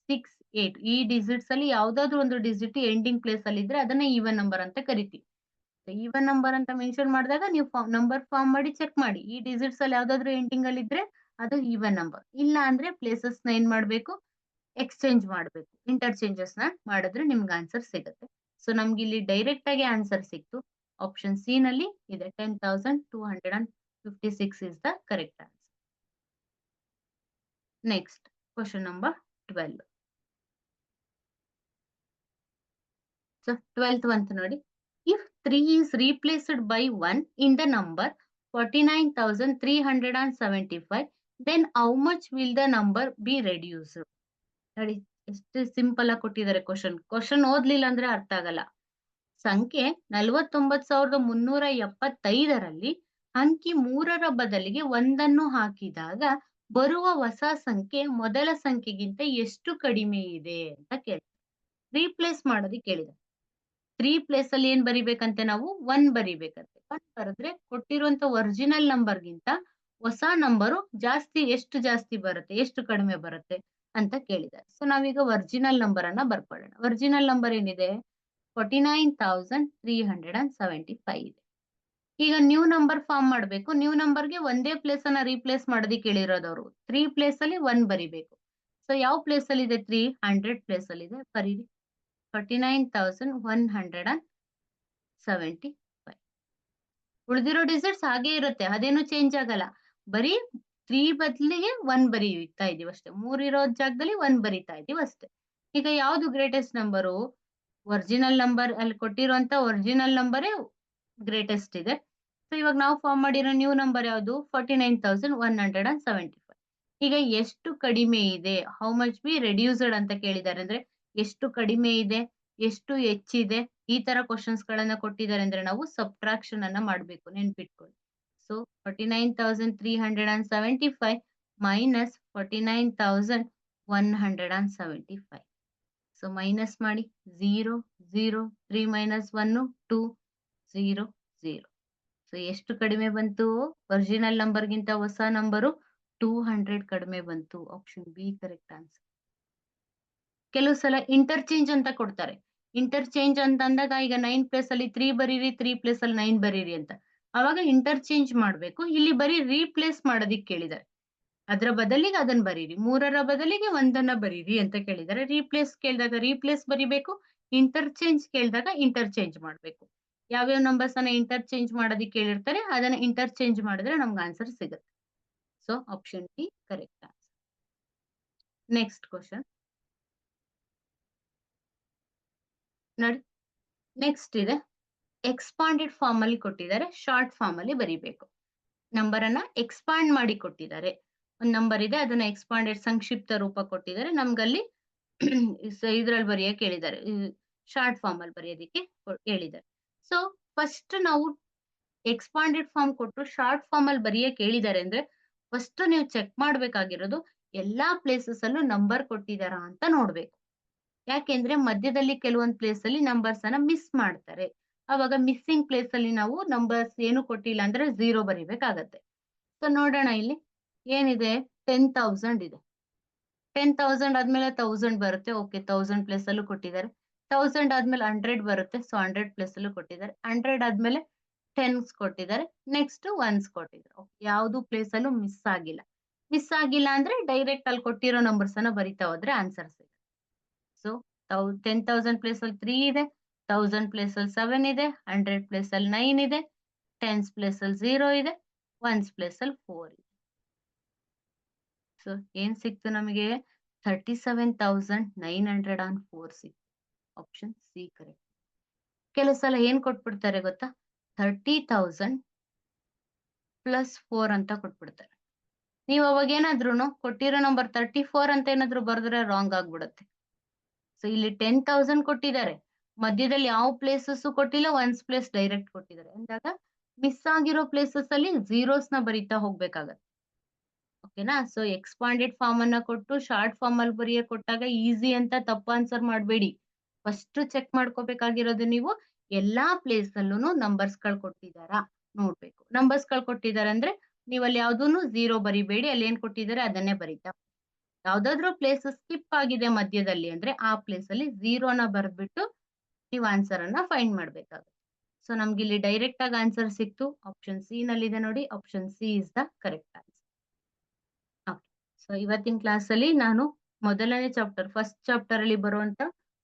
6, 8 ಈ ಡಿಜಿಟ್ಸ್ ಅಲ್ಲಿ ಯಾವ್ದಾದ್ರು ಒಂದು ಡಿಜಿಟ್ ಎಂಡಿಂಗ್ ಪ್ಲೇಸ್ ಅಲ್ಲಿ ಇದ್ರೆ ಅದನ್ನ ಈವನ್ ನಂಬರ್ ಅಂತ ಕರಿತೀವಿ. ಈವನ್ ನಂಬರ್ ಅಂತ ಮೆನ್ಷನ್ ಮಾಡಿದಾಗ ನೀವು ನಂಬರ್ ಫಾರ್ಮ್ ಮಾಡಿ ಚೆಕ್ ಮಾಡಿ. ಈ ಡಿಜಿಟ್ಸ್ ಅಲ್ಲಿ ಯಾವ್ದಾದ್ರು ಎಂಡಿಂಗ್ ಅಲ್ಲಿ ಇದ್ರೆ ಅದು ಈವನ್ ನಂಬರ್. ಇಲ್ಲ ಅಂದ್ರೆ ಪ್ಲೇಸಸ್ ನ ಏನ್ ಮಾಡ್ಬೇಕು, ಎಕ್ಸ್ಚೇಂಜ್ ಮಾಡ್ಬೇಕು. ಇಂಟರ್ಚೇಂಜಸ್ ನ ಮಾಡಿದ್ರೆ ನಿಮ್ಗೆ ಆನ್ಸರ್ ಸಿಗುತ್ತೆ. ಸೊ ನಮ್ಗೆ ಇಲ್ಲಿ ಡೈರೆಕ್ಟ್ ಆಗಿ ಆನ್ಸರ್ ಸಿಕ್ತು. ಆಪ್ಷನ್ ಸಿ ನಲ್ಲಿ ಇದೆ 10,256 is the correct answer. Next, question number 12. So 12th one ನೋಡಿ. If 3 is replaced by 1 in the number 49,375, then how much will the number be reduced? ನೋಡಿ ಎಷ್ಟು ಸಿಂಪಲ್ ಆಗಿ ಕೊಟ್ಟಿದ್ದಾರೆ ಕ್ವಶನ್ ಓದ್ಲಿಲ್ಲ ಅಂದ್ರೆ ಅರ್ಥ ಆಗಲ್ಲ. ಸಂಖ್ಯೆ 49,375ರಲ್ಲಿ ಅಂಕಿ 3ರ ಬದಲಿಗೆ 1 ಹಾಕಿದಾಗ ಬರುವ ಹೊಸ ಸಂಖ್ಯೆ ಮೊದಲ ಸಂಖ್ಯೆಗಿಂತ ಎಷ್ಟು ಕಡಿಮೆ ಇದೆ ಅಂತ ಕೇಳಿದೆ. ರೀಪ್ಲೇಸ್ ಮಾಡೋದಕ್ಕೆ ಕೇಳಿದೆ. 3 ಪ್ಲೇಸ್ ಅಲ್ಲಿ ಏನ್ ಬರಿಬೇಕಂತೆ, ನಾವು 1 ಬರಿಬೇಕಂತೆ. 1 ಬರೆದ್ರೆ ಕೊಟ್ಟಿರುವಂತ ಒರಿಜಿನಲ್ ನಂಬರ್ ಗಿಂತ ಹೊಸ ನಂಬರು ಎಷ್ಟು ಜಾಸ್ತಿ ಬರುತ್ತೆ, ಎಷ್ಟು ಕಡಿಮೆ ಬರುತ್ತೆ ಅಂತ ಕೇಳಿದ್ದಾರೆ. ಸೊ ನಾವೀಗ ಒರಿಜಿನಲ್ ನಂಬರ್ ಅನ್ನ ಬರ್ಕೊಳ್ಳೋಣ. ಒರಿಜಿನಲ್ ನಂಬರ್ ಏನಿದೆ 49,375 ಇದೆ. ಈಗ ನ್ಯೂ ನಂಬರ್ ಫಾರ್ಮ್ ಮಾಡಬೇಕು. ನ್ಯೂ ನಂಬರ್ಗೆ ಒಂದೇ ಪ್ಲೇಸ್ ಅನ್ನ ರೀಪ್ಲೇಸ್ ಮಾಡೋದಕ್ಕೆ ಹೇಳಿರೋದವರು. 3 ಪ್ಲೇಸ್ ಅಲ್ಲಿ 1 ಬರಿಬೇಕು. ಸೊ ಯಾವ ಪ್ಲೇಸ್ ಅಲ್ಲಿ ಇದೆ? 3 100 ಪ್ಲೇಸ್ ಅಲ್ಲಿ ಇದೆ. ಬರೀರಿ 49,175. ಉಳಿದಿರೋ ಡಿಜಿಟ್ಸ್ ಹಾಗೆ ಇರುತ್ತೆ, ಅದೇನು ಚೇಂಜ್ ಆಗಲ್ಲ. ಬರೀ 3 ಬದಲಿಗೆ 1 ಬರೀತಾ ಇದೀವಿ ಅಷ್ಟೇ. 3 ಇರೋ ಜಾಗದಲ್ಲಿ 1 ಬರೀತಾ ಇದೀವಿ ಅಷ್ಟೇ. ಈಗ ಯಾವ್ದು ಗ್ರೇಟೆಸ್ಟ್ ನಂಬರು? ಒರಿಜಿನಲ್ ನಂಬರ್, ಅಲ್ಲಿ ಕೊಟ್ಟಿರುವಂತ ಒರಿಜಿನಲ್ ನಂಬರೇ ಗ್ರೇಟೆಸ್ಟ್ ಇದೆ. ಸೊ ಇವಾಗ ನಾವು ಫಾರ್ಮ್ ಮಾಡಿರೋ ನ್ಯೂ ನಂಬರ್ ಯಾವುದು? 49,175. ಈಗ ಎಷ್ಟು ಕಡಿಮೆ ಇದೆ? ಹೌ ಮಚ್ ಬಿ ರೆಡ್ಯೂಸ್ಡ್ ಅಂತ ಕೇಳಿದ್ದಾರೆ. ಅಂದ್ರೆ ಎಷ್ಟು ಕಡಿಮೆ ಇದೆ, ಎಷ್ಟು ಹೆಚ್ಚಿದೆ, ಈ ತರ ಕ್ವಶನ್ಸ್ ಗಳನ್ನ ಕೊಟ್ಟಿದ್ದಾರೆ ಅಂದ್ರೆ ನಾವು ಸಬ್ಟ್ರಾಕ್ಷನ್ ಅನ್ನ ಮಾಡ್ಬೇಕು, ನೆನ್ಪಿಟ್ಕೊಳ್ಳಿ. So 49,375 minus 49,175. ಸೊ ಮೈನಸ್ ಮಾಡಿ 0 0 3 ಮೈನಸ್ 1 2 0 0. ಸೊ ಎಷ್ಟು ಕಡಿಮೆ ಬಂತು? ಒರಿಜಿನಲ್ ನಂಬರ್ಗಿಂತ ಹೊಸ ನಂಬರು 200 ಕಡಿಮೆ ಬಂತು. Option B correct answer. ಕೆಲವು ಸಲ ಇಂಟರ್ಚೇಂಜ್ ಅಂತ ಕೊಡ್ತಾರೆ. ಇಂಟರ್ಚೇಂಜ್ ಅಂತ ಅಂದಾಗ ಈಗ 9 ಪ್ಲೇಸ್ ಅಲ್ಲಿ 3 ಬರೀರಿ, 3 ಪ್ಲೇಸ್ ಅಲ್ಲಿ 9 ಬರೀರಿ ಅಂತ. ಅವಾಗ ಇಂಟರ್ಚೇಂಜ್ ಮಾಡ್ಬೇಕು. ಇಲ್ಲಿ ಬರೀ ರೀಪ್ಲೇಸ್ ಮಾಡೋದಿಕ್ ಕೇಳಿದ್ದಾರೆ. ಅದರ ಬದಲಿಗೆ ಅದನ್ನ ಬರೀರಿ, 3ರ ಬದಲಿಗೆ 1ಅನ್ನ ಬರೀರಿ ಅಂತ ಕೇಳಿದ್ದಾರೆ. ರೀಪ್ಲೇಸ್ ಕೇಳಿದಾಗ ರೀಪ್ಲೇಸ್ ಬರಿಬೇಕು, ಇಂಟರ್ಚೇಂಜ್ ಕೇಳಿದಾಗ ಇಂಟರ್ಚೇಂಜ್ ಮಾಡ್ಬೇಕು. ಯಾವ್ಯಾವ ನಂಬರ್ಸ್ ಅನ್ನ ಇಂಟರ್ಚೇಂಜ್ ಮಾಡೋದಿಕ್ ಕೇಳಿರ್ತಾರೆ ಅದನ್ನ ಇಂಟರ್ಚೇಂಜ್ ಮಾಡಿದ್ರೆ ನಮ್ಗೆ ಆನ್ಸರ್ ಸಿಗುತ್ತೆ. So option D correct answer. Next question ನೋಡಿ. ನೆಕ್ಸ್ಟ್ ಇದೆ ಎಕ್ಸ್ಪಾಂಡೆಡ್ ಫಾರ್ಮ್ ಅಲ್ಲಿ ಕೊಟ್ಟಿದ್ದಾರೆ, ಶಾರ್ಟ್ ಫಾರ್ಮ್ ಅಲ್ಲಿ ಬರೀಬೇಕು. ನಂಬರ್ ಅನ್ನ ಎಕ್ಸ್ಪಾಂಡ್ ಮಾಡಿ ಕೊಟ್ಟಿದ್ದಾರೆ. ಒಂದು ನಂಬರ್ ಇದೆ, ಅದನ್ನ ಎಕ್ಸ್ಪಾಂಡೆಡ್ ಸಂಕ್ಷಿಪ್ತ ರೂಪ ಕೊಟ್ಟಿದ್ದಾರೆ. ನಮ್ಗಲ್ಲಿ ಇದ್ರಲ್ಲಿ ಬರೆಯಕ್ಕೆ ಹೇಳಿದ್ದಾರೆ, ಶಾರ್ಟ್ ಫಾರ್ಮ್ ಅಲ್ಲಿ ಬರೆಯೋದಿಕ್ಕೆ ಹೇಳಿದ್ದಾರೆ. ಸೊ ಫಸ್ಟ್ ನಾವು ಎಕ್ಸ್ಪಾಂಡೆಡ್ ಫಾರ್ಮ್ ಕೊಟ್ಟು ಶಾರ್ಟ್ ಫಾರ್ಮ್ ಅಲ್ಲಿ ಬರೆಯಕ್ಕೆ ಹೇಳಿದ್ದಾರೆ ಅಂದ್ರೆ ಫಸ್ಟ್ ನೀವು ಚೆಕ್ ಮಾಡ್ಬೇಕಾಗಿರೋದು ಎಲ್ಲಾ ಪ್ಲೇಸಸ್ ಅಲ್ಲೂ ನಂಬರ್ ಕೊಟ್ಟಿದಾರಾ ಅಂತ ನೋಡ್ಬೇಕು. ಯಾಕೆಂದ್ರೆ ಮಧ್ಯದಲ್ಲಿ ಕೆಲವೊಂದು ಪ್ಲೇಸ್ ಅಲ್ಲಿ ನಂಬರ್ಸ್ ಅನ್ನ ಮಿಸ್ ಮಾಡ್ತಾರೆ. ಅವಾಗ ಮಿಸ್ಸಿಂಗ್ ಪ್ಲೇಸ್ ಅಲ್ಲಿ ನಾವು ನಂಬರ್ಸ್ ಏನು ಕೊಟ್ಟಿಲ್ಲ ಅಂದ್ರೆ 0 ಬರಿಬೇಕಾಗತ್ತೆ. ಸೊ ನೋಡೋಣ, ಇಲ್ಲಿ ಏನಿದೆ? 10,000 ಇದೆ. 10,000 ಆದ್ಮೇಲೆ 1000 ಬರುತ್ತೆ. ಓಕೆ, 1000 ಪ್ಲೇಸ್ ಅಲ್ಲೂ ಕೊಟ್ಟಿದ್ದಾರೆ. 1000 ಆದ್ಮೇಲೆ 100 ಬರುತ್ತೆ. ಸೊ 100 ಪ್ಲೇಸ್ ಅಲ್ಲೂ ಕೊಟ್ಟಿದ್ದಾರೆ. 100 ಆದ್ಮೇಲೆ 10s ಕೊಟ್ಟಿದ್ದಾರೆ. ನೆಕ್ಸ್ಟ್ 1s ಕೊಟ್ಟಿದ್ದಾರೆ. ಯಾವ್ದು ಪ್ಲೇಸ್ ಅಲ್ಲೂ ಮಿಸ್ ಆಗಿಲ್ಲ. ಮಿಸ್ ಆಗಿಲ್ಲ ಅಂದ್ರೆ ಡೈರೆಕ್ಟ್ ಅಲ್ಲಿ ಕೊಟ್ಟಿರೋ ನಂಬರ್ಸ್ ಅನ್ನ ಬರಿತಾ ಹೋದ್ರೆ ಆನ್ಸರ್ ಸಿಗುತ್ತೆ. ಸೊ 10,000 ಪ್ಲೇಸ್ ಅಲ್ಲಿ 3 ಇದೆ, 1000 ಪ್ಲೇಸ್ ಅಲ್ಲಿ 7 ಇದೆ, 100 ಪ್ಲೇಸ್ ಅಲ್ಲಿ 9 ಇದೆ, 10s ಪ್ಲೇಸ್ ಅಲ್ಲಿ 0 ಇದೆ, 1s ಪ್ಲೇಸ್ ಅಲ್ಲಿ 4 ಇದೆ. ಸೊ ಏನ್ ಸಿಕ್ತು ನಮಗೆ? 37,904 ಸಿಕ್ತು. Option C correct. ಕೆಲವು ಸಲ ಏನ್ ಕೊಟ್ಬಿಡ್ತಾರೆ ಗೊತ್ತಾ? 30,000 ಪ್ಲಸ್ 4 ಅಂತ ಕೊಟ್ಬಿಡ್ತಾರೆ. ನೀವು ಅವಾಗ ಏನಾದ್ರು ಕೊಟ್ಟಿರೋ ನಂಬರ್ 34 ಅಂತ ಏನಾದ್ರು ಬರೆದ್ರೆ ರಾಂಗ್ ಆಗ್ಬಿಡುತ್ತೆ. ಸೊ ಇಲ್ಲಿ 10,000 ಕೊಟ್ಟಿದ್ದಾರೆ, ಮಧ್ಯದಲ್ಲಿ ಯಾವ ಪ್ಲೇಸಸ್ ಕೊಟ್ಟಿಲ್ಲ, 1s ಪ್ಲೇಸ್ ಡೈರೆಕ್ಟ್ ಕೊಟ್ಟಿದ್ದಾರೆ ಅಂದಾಗ ಮಿಸ್ ಆಗಿರೋ ಪ್ಲೇಸಸ್ ಅಲ್ಲಿ 0s ನ ಬರೀತಾ ಹೋಗ್ಬೇಕಾಗತ್ತೆ. ಓಕೆನಾ? ಸೊ ಎಕ್ಸ್ಪಾಂಡೆಡ್ ಫಾರ್ಮ್ ಅನ್ನ ಕೊಟ್ಟು ಶಾರ್ಟ್ ಫಾರ್ಮ್ ಅಲ್ಲಿ ಬರೆಯಕ್ ಕೊಟ್ಟಾಗ ಈಸಿ ಅಂತ ತಪ್ಪು ಆನ್ಸರ್ ಮಾಡಬೇಡಿ. ಫಸ್ಟ್ ಚೆಕ್ ಮಾಡ್ಕೋಬೇಕಾಗಿರೋದು ನೀವು ಎಲ್ಲಾ ಪ್ಲೇಸ್ ಅಲ್ಲೂ ನಂಬರ್ಸ್ ಗಳು ಕೊಟ್ಟಿದ್ದಾರಾ ನೋಡ್ಬೇಕು. ನಂಬರ್ಸ್ ಗಳು ಕೊಟ್ಟಿದ್ದಾರೆ ಅಂದ್ರೆ ನೀವು ಅಲ್ಲಿ ಯಾವ್ದೂನು 0 ಬರಿಬೇಡಿ, ಅಲ್ಲಿ ಏನ್ ಕೊಟ್ಟಿದ್ದಾರೆ ಅದನ್ನೇ ಬರೀತಾ. ಯಾವ್ದಾದ್ರು ಪ್ಲೇಸ್ ಸ್ಕಿಪ್ ಆಗಿದೆ ಮಧ್ಯದಲ್ಲಿ ಅಂದ್ರೆ ಆ ಪ್ಲೇಸ್ ಅಲ್ಲಿ 0ನ ಬರ್ದ್ಬಿಟ್ಟು ನೀವು ಆನ್ಸರ್ ಅನ್ನ ಫೈಂಡ್ ಮಾಡ್ಬೇಕಾಗುತ್ತೆ. ಸೊ ನಮ್ಗೆ ಇಲ್ಲಿ ಡೈರೆಕ್ಟ್ ಆಗಿ ಆನ್ಸರ್ ಸಿಕ್ತು. ಆಪ್ಷನ್ ಸಿ ನಲ್ಲಿದೆ ನೋಡಿ. Option C is the correct answer. So ಇವತ್ತಿನ ಕ್ಲಾಸ್ ಅಲ್ಲಿ ನಾನು ಮೊದಲನೇ ಚಾಪ್ಟರ್, ಫಸ್ಟ್ ಚಾಪ್ಟರ್ ಅಲ್ಲಿ ಬರುವಂತ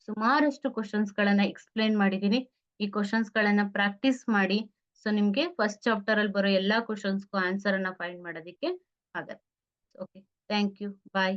ಸುಮಾರಷ್ಟು ಕ್ವಶನ್ಸ್ ಗಳನ್ನ ಎಕ್ಸ್ಪ್ಲೈನ್ ಮಾಡಿದೀನಿ. ಈ ಕ್ವಶನ್ಸ್ ಗಳನ್ನ ಪ್ರಾಕ್ಟೀಸ್ ಮಾಡಿ. ಸೊ ನಿಮ್ಗೆ ಫಸ್ಟ್ ಚಾಪ್ಟರ್ ಅಲ್ಲಿ ಬರೋ ಎಲ್ಲಾ ಕ್ವಶನ್ಸ್ಗೂ ಆನ್ಸರ್ ಅನ್ನ ಫೈಂಡ್ ಮಾಡೋದಕ್ಕೆ ಆಗತ್ತೆ. Okay, thank you, bye.